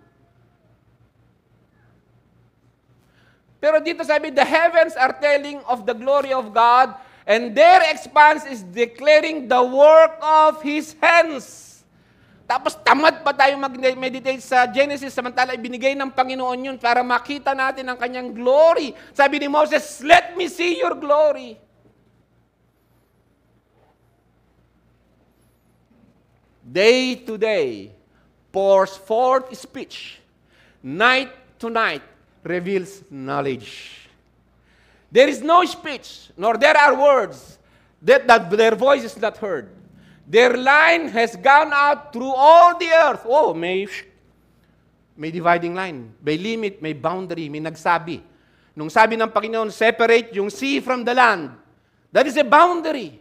Pero dito sabi, the heavens are telling of the glory of God, and their expanse is declaring the work of His hands. Tapos tamad pa tayo mag-meditate sa Genesis, samantala ibinigay ng Panginoon yun para makita natin ang kanyang glory. Sabi ni Moses, let me see your glory. Day to day pours forth speech. Night to night reveals knowledge. There is no speech, nor there are words that their voice is not heard. Their line has gone out through all the earth. Oh, may dividing line, may limit, may boundary, may nagsabi. Nung sabi ng Panginoon, separate yung sea from the land. That is a boundary.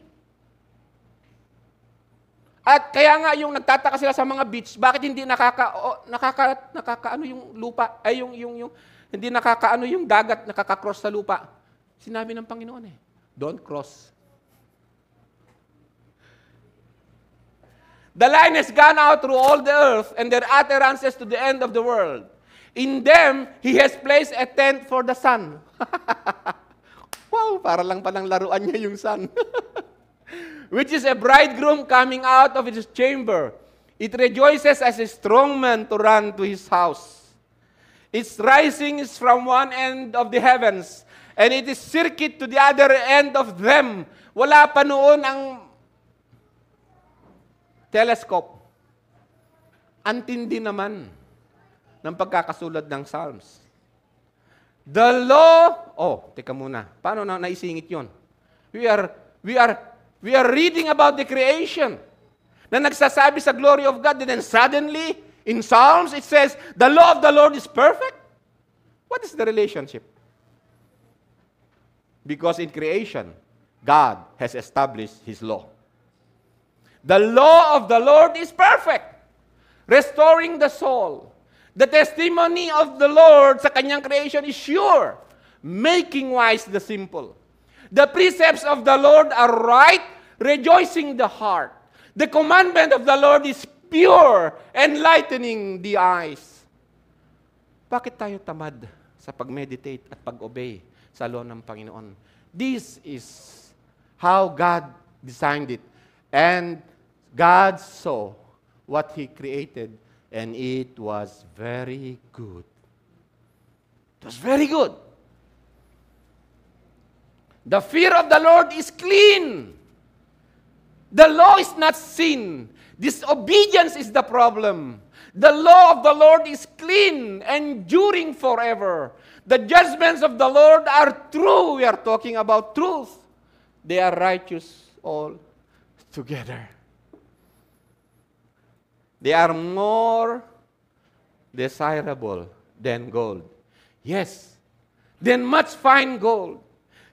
At kaya nga yung nagtataka sila sa mga beach, bakit hindi nakakaano yung lupa, ay yung hindi nakakaano yung dagat, nakaka-cross sa lupa. Sinabi ng Panginoon don't cross. The line has gone out through all the earth, and their utterances to the end of the world. In them, He has placed a tent for the sun. Wow, para lang palang laruan niya yung sun. Which is a bridegroom coming out of his chamber. It rejoices as a strong man to run to his house. Its rising is from one end of the heavens, and it is circuit to the other end of them. Wala pa noon ang telescope. Antindi naman ng pagkakasulat ng Psalms. The law, teka muna. Paano na naisingit 'yon? We are reading about the creation na nagsasabi sa glory of God, and then suddenly in Psalms it says, the law of the Lord is perfect. What is the relationship? Because in creation, God has established His law. The law of the Lord is perfect, restoring the soul. The testimony of the Lord sa kanyang creation is sure, making wise the simple. The precepts of the Lord are right, rejoicing the heart. The commandment of the Lord is pure, enlightening the eyes. Bakit tayo tamad sa pag-meditate at pag-obey sa law ng Panginoon? This is how God designed it. And God saw what He created, and it was very good. It was very good. The fear of the Lord is clean. The law is not sin. Disobedience is the problem. The law of the Lord is clean, enduring forever. The judgments of the Lord are true. We are talking about truth. They are righteous all together. They are more desirable than gold. Yes, than much fine gold.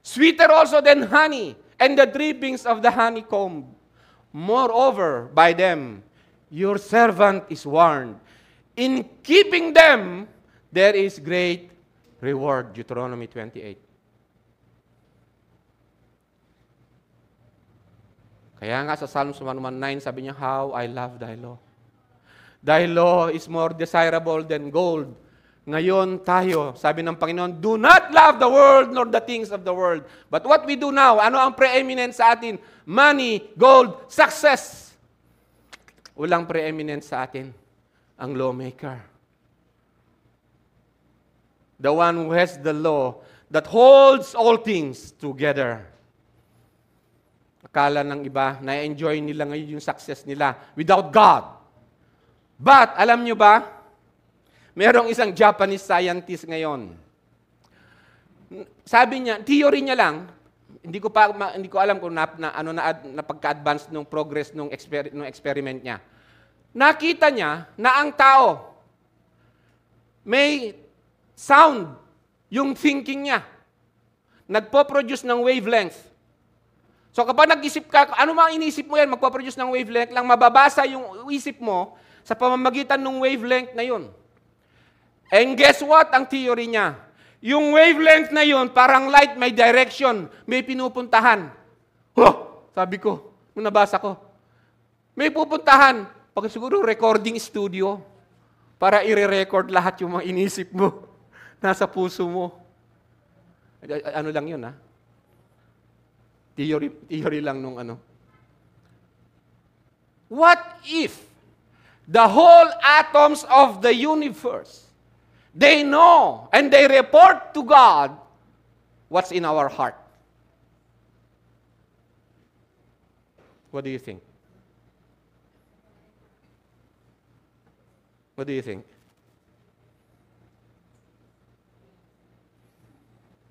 Sweeter also than honey, and the drippings of the honeycomb. Moreover, by them, your servant is warned. In keeping them, there is great reward. Deuteronomy 28. Kaya nga sa Psalms 119, sabi niya, how I love thy law. Thy law is more desirable than gold. Ngayon tayo, sabi ng Panginoon, do not love the world nor the things of the world. But what we do now, ano ang preeminent sa atin? Money, gold, success. Walang preeminent sa atin ang lawmaker. The one who has the law that holds all things together. Akala ng iba, na-enjoy nila ngayon yung success nila without God. But, alam nyo ba, merong isang Japanese scientist ngayon. Sabi niya, theory niya lang, hindi ko alam kung napagka-advance nung progress nung experiment niya. Nakita niya na ang tao may sound yung thinking niya. Nagpo-produce ng wavelength. So kapag nag-isip ka, ano mga inisip mo yan, magpo-produce ng wavelength lang, mababasa yung isip mo sa pamamagitan ng wavelength na yun. And guess what ang theory niya? Yung wavelength na yun, parang light, may direction, may pinupuntahan. Sabi ko, nung nabasa ko, may pupuntahan. Pag siguro recording studio, para i-record lahat yung mga inisip mo, nasa puso mo. Ano lang yun, ha? Theory lang nung ano. What if the whole atoms of the universe, they know and they report to God what's in our heart? What do you think? What do you think?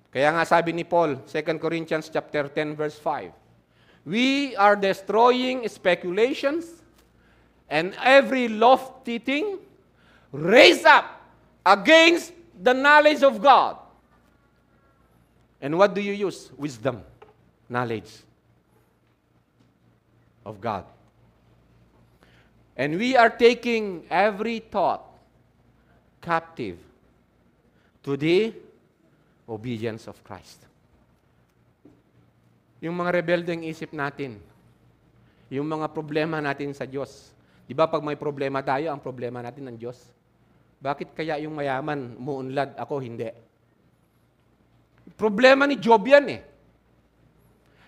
Kaya nga sabi ni Paul, 2 Corinthians chapter 10 verse 5, we are destroying speculations and every lofty thing raised up against the knowledge of God. And what do you use? Wisdom, knowledge of God. And we are taking every thought captive to the obedience of Christ. Yung mga rebeldeng isip natin, yung mga problema natin sa Diyos. Di ba pag may problema tayo, ang problema natin ng Diyos? Bakit kaya yung mayaman umuunlad, ako hindi? Problema ni Job yan eh.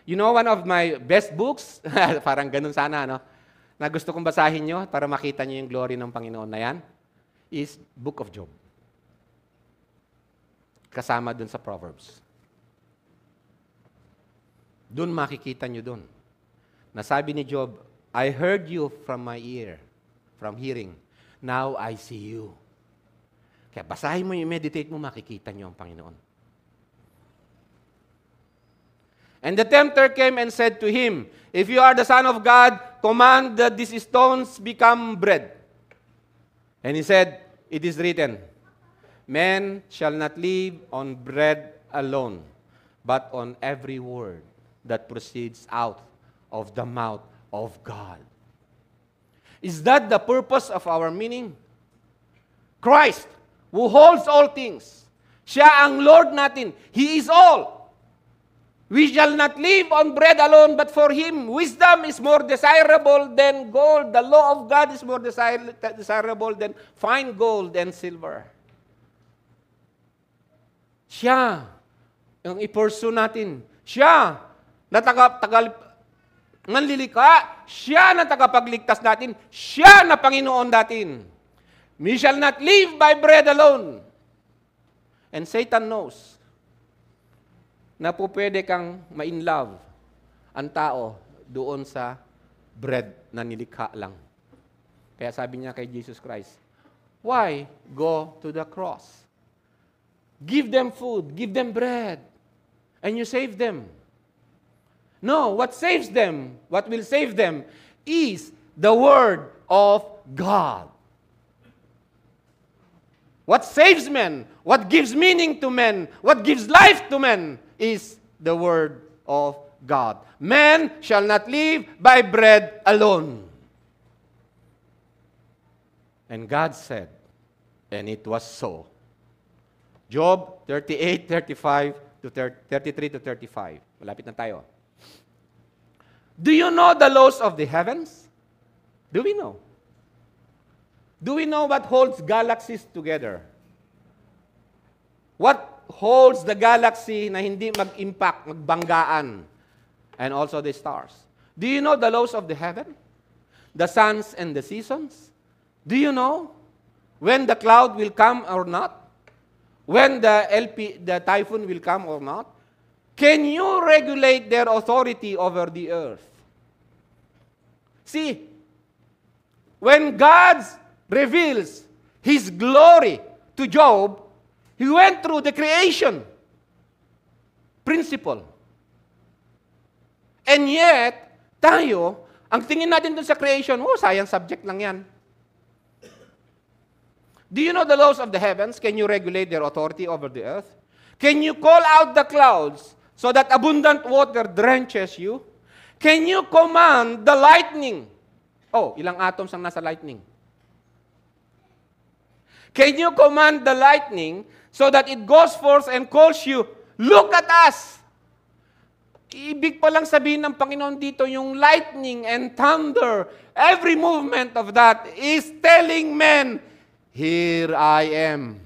You know, one of my best books, parang ganun sana, no? Na gusto kong basahin nyo para makita nyo yung glory ng Panginoon na yan, is Book of Job. kasama dun sa Proverbs. Dun makikita nyo dun. Nasabi ni Job, I heard you from my ear, from hearing. Now I see you. Kaya basahin mo yung meditate mo, makikita nyo ang Panginoon. And the tempter came and said to him, if you are the Son of God, command that these stones become bread. And he said, it is written, man shall not live on bread alone, but on every word that proceeds out of the mouth of God. Is that the purpose of our meaning? Christ, who holds all things. Siya ang Lord natin. He is all. We shall not live on bread alone, but for Him, wisdom is more desirable than gold. The law of God is more desirable than fine gold and silver. Siya ang i-pursue natin. Siya na nanlilika. Siya na tagapagligtas natin. Siya na Panginoon natin. We shall not live by bread alone. And Satan knows na po pwede kang ma-inlove ang tao doon sa bread na nilikha lang. Kaya sabi niya kay Jesus Christ, why go to the cross? Give them food, give them bread, and you save them. No, what saves them, what will save them, is the Word of God. What saves men, what gives meaning to men, what gives life to men, is the Word of God. Man shall not live by bread alone. And God said, and it was so. Job 38, 35 to 33 to 35. Malapit na tayo. Do you know the laws of the heavens? Do we know? Do we know what holds galaxies together? What holds the galaxy na hindi mag-impact, magbanggaan? And also the stars. Do you know the laws of the heaven? The suns and the seasons? Do you know when the cloud will come or not? When the typhoon will come or not? Can you regulate their authority over the earth? See, when God reveals His glory to Job, he went through the creation principle. And yet, tayo, ang tingin natin dun sa creation, sayang subject lang yan. Do you know the laws of the heavens? Can you regulate their authority over the earth? Can you call out the clouds so that abundant water drenches you? Can you command the lightning? Ilang atoms ang nasa lightning? Can you command the lightning so that it goes forth and calls you, look at us? Ibig palang sabihin ng Panginoon dito, yung lightning and thunder, every movement of that is telling men, here I am.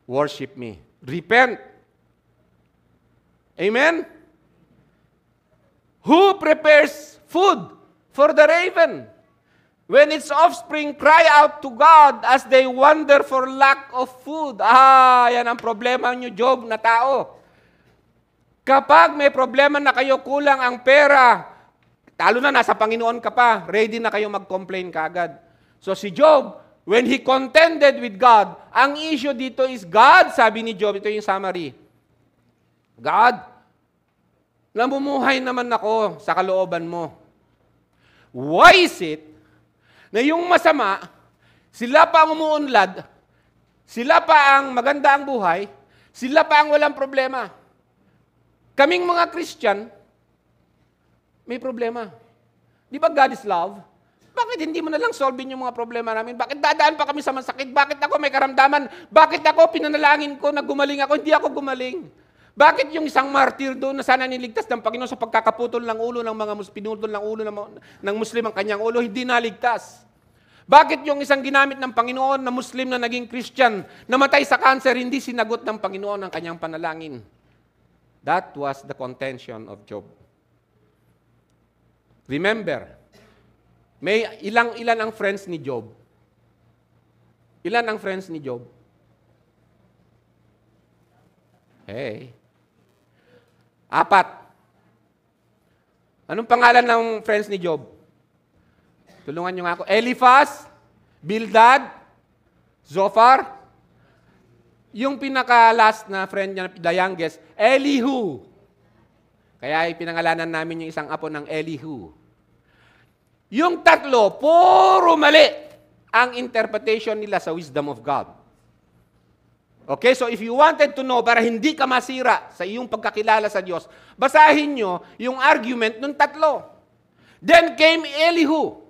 Worship me. Repent. Amen? Who prepares food for the raven? When its offspring cry out to God as they wander for lack of food. Yan ang problema niyo, Job, na tao. Kapag may problema na kayo, kulang ang pera, talo na, nasa Panginoon ka pa, ready na kayo mag-complain kaagad. So si Job, when he contended with God, ang issue dito is God, sabi ni Job, ito yung summary. God, namumuhay naman ako sa kalooban mo. Why is it na yung masama, sila pa ang umuunlad, sila pa ang maganda ang buhay, sila pa ang walang problema? Kaming mga Christian, may problema. Di ba God is love? Bakit hindi mo na lang solvein yung mga problema namin? Bakit dadaan pa kami sa masakit? Bakit ako may karamdaman? Bakit ako pinanalangin ko na gumaling ako? Hindi ako gumaling. Bakit yung isang martir doon na sana niligtas ng Panginoon sa pagkakaputol ng ulo ng mga pinutol ng ulo ng Muslim ang kanyang ulo, hindi naligtas? Bakit yung isang ginamit ng Panginoon na Muslim na naging Christian, namatay sa cancer, hindi sinagot ng Panginoon ang kanyang panalangin? That was the contention of Job. Remember, may ilan ang friends ni Job? Ilan ang friends ni Job? Hey. 4. Anong pangalan ng friends ni Job? Tulungan nyo nga ako. Eliphaz, Bildad, Zophar. Yung pinaka-last na friend niya, the youngest, Elihu. Kaya pinangalanan namin yung isang apo ng Elihu. Yung 3, puro mali ang interpretation nila sa wisdom of God. Okay, so if you wanted to know, para hindi ka masira sa iyong pagkakilala sa Diyos, basahin nyo yung argument ng 3. Then came Elihu,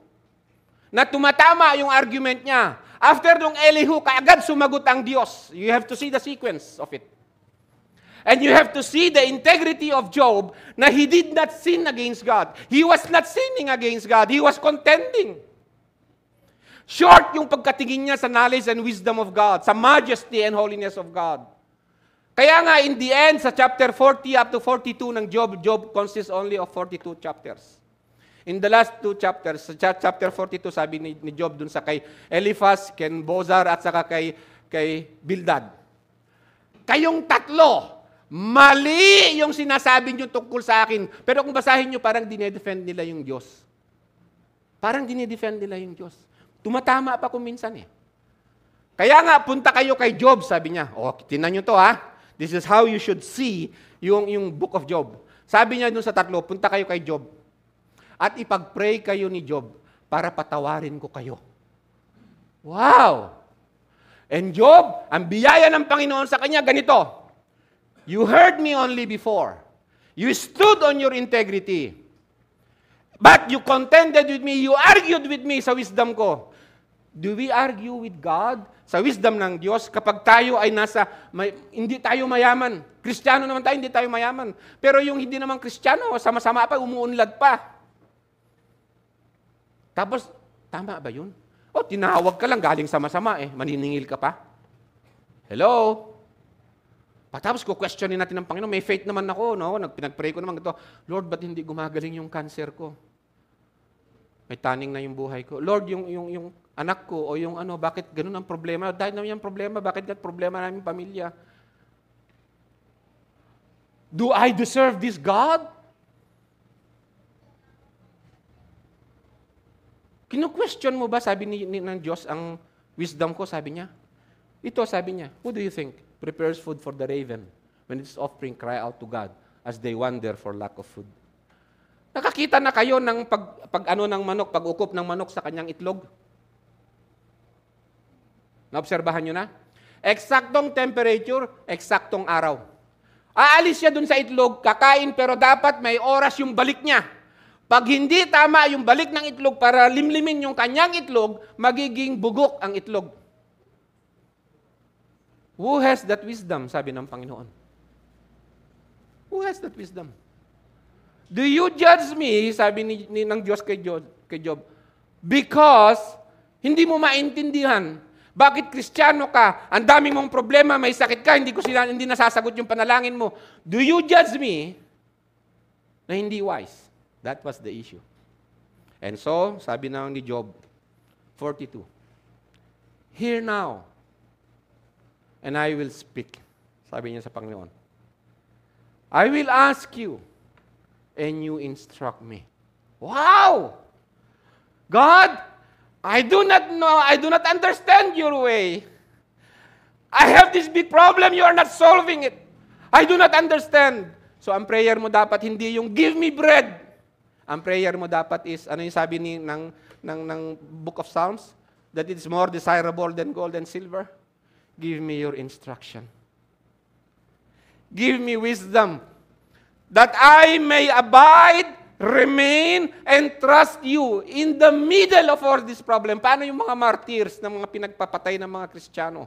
na tumatama yung argument niya. After nung Elihu, kaagad sumagot ang Diyos. You have to see the sequence of it. And you have to see the integrity of Job, na he did not sin against God. He was not sinning against God. He was contending. Short yung pagkatingin niya sa knowledge and wisdom of God, sa majesty and holiness of God. Kaya nga, in the end, sa chapter 40 up to 42 ng Job, Job consists only of 42 chapters. In the last 2 chapters, sa chapter 42, sabi ni Job dun sa kay Eliphaz, Ken Bozar, at saka kay Bildad. Kayong 3, mali yung sinasabi nyo tungkol sa akin. Pero kung basahin nyo, parang dinedefend nila yung Diyos. Parang dinedefend nila yung Diyos. Tumatama pa kung minsan eh. Kaya nga, punta kayo kay Job, sabi niya. O, tinan nyo to ha. This is how you should see yung book of Job. Sabi niya dun sa 3, punta kayo kay Job. At ipag-pray kayo ni Job para patawarin ko kayo. Wow! And Job, ang biyaya ng Panginoon sa kanya, ganito. You heard me only before. You stood on your integrity. But you contended with me, you argued with me sa wisdom ko. Do we argue with God? Sa wisdom ng Diyos, kapag tayo ay hindi tayo mayaman. Kristiyano naman tayo, hindi tayo mayaman. Pero yung hindi naman Kristiyano, sama-sama pa, umuunlad pa. Tapos, tama ba yun? O, tinawag ka lang, galing sama-sama eh. Maniningil ka pa. Hello? Tapos questionin natin ng Panginoon, may faith naman ako, no? Pinag-pray ko naman ito, Lord, ba't hindi gumagaling yung cancer ko? May taning na yung buhay ko. Lord, yung anak ko, o yung bakit ganun ang problema? Dahil naman yung problema, bakit ganun problema namin pamilya? Do I deserve this God? Kino-question mo ba, sabi ng Diyos, ang wisdom ko, sabi niya? Ito, sabi niya, who do you think prepares food for the raven when its offspring cry out to God as they wander for lack of food? Nakakita na kayo ng pag-ukop ng manok sa kanyang itlog? Naobserbahan nyo na? Eksaktong temperature, eksaktong araw. Aalis siya dun sa itlog, kakain, pero dapat may oras yung balik niya. Pag hindi tama yung balik ng itlog para limlimin yung kanyang itlog, magiging bugok ang itlog. Who has that wisdom, sabi ng Panginoon? Who has that wisdom? Do you judge me, sabi ng Diyos kay Job, because hindi mo maintindihan. Bakit Kristiyano ka? Ang daming mong problema, may sakit ka, hindi nasasagot yung panalangin mo. Do you judge me na hindi wise? That was the issue. And so, sabi na ni Job 42, hear now, and I will speak. Sabi niya sa Panginoon, I will ask you, and you instruct me. Wow! God, I do not know, I do not understand your way. I have this big problem, you are not solving it. I do not understand. So ang prayer mo dapat hindi yung give me bread. Ang prayer mo dapat is, ano yung sabi ng Book of Psalms? That it's more desirable than gold and silver. Give me your instruction. Give me wisdom, that I may abide, remain, and trust you in the middle of all this problem. Paano yung mga martyrs na mga pinagpapatay ng mga Kristiyano?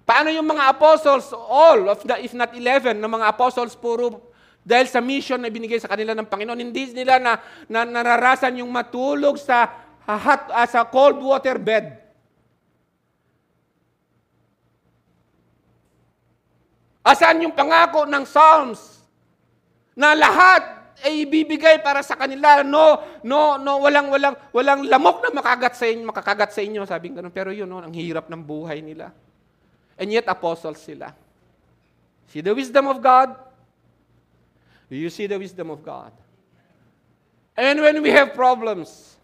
Paano yung mga apostles, all of the, if not 11, ng mga apostles, puro dahil sa mission na binigay sa kanila ng Panginoon, hindi nila na nararasan yung matulog sa cold water bed. Asan yung pangako ng Psalms na lahat ay ibibigay para sa kanila? Walang lamok na makakagat sa inyo, sabing ganun. Pero yun, ang hirap ng buhay nila. And yet apostles sila. See the wisdom of God? Do you see the wisdom of God? And when we have problems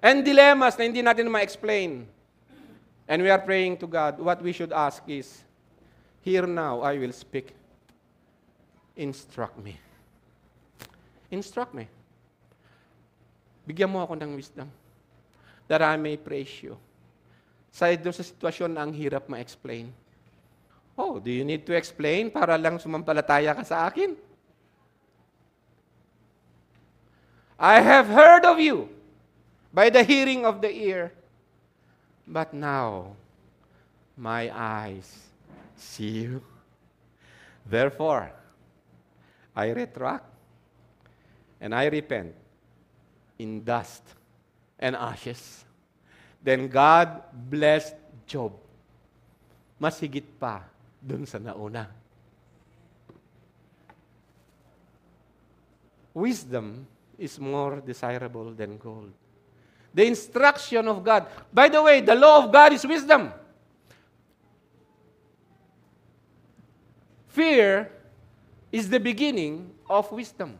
and dilemmas na hindi natin ma-explain, and we are praying to God, what we should ask is, here now I will speak. Instruct me. Instruct me. Bigyan mo ako ng wisdom that I may praise you. Sa sitwasyon na ang hirap ma-explain. Oh, do you need to explain para lang sumampalataya ka sa akin? I have heard of you by the hearing of the ear, but now my eyes see you. Therefore, I retract and I repent in dust and ashes. Then God blessed Job. Mas higit pa dun sa nauna. Wisdom is more desirable than gold. The instruction of God. By the way, the law of God is wisdom. Fear is the beginning of wisdom.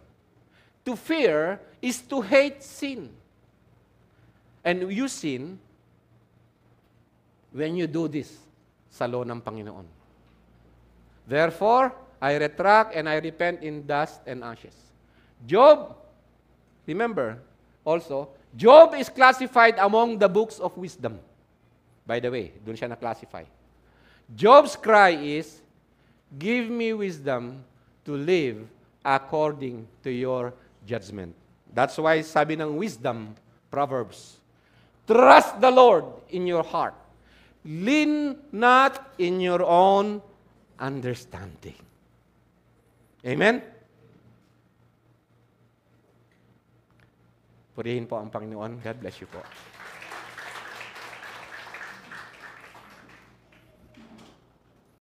To fear is to hate sin. And you sin when you do this sa law ng Panginoon. Therefore, I retract and I repent in dust and ashes. Job, remember, also, Job is classified among the books of wisdom. By the way, doon siya na-classify. Job's cry is, give me wisdom to live according to your judgment. That's why sabi ng wisdom, Proverbs, trust the Lord in your heart. Lean not in your own understanding. Amen? Purihin po ang Panginoon. God bless you po.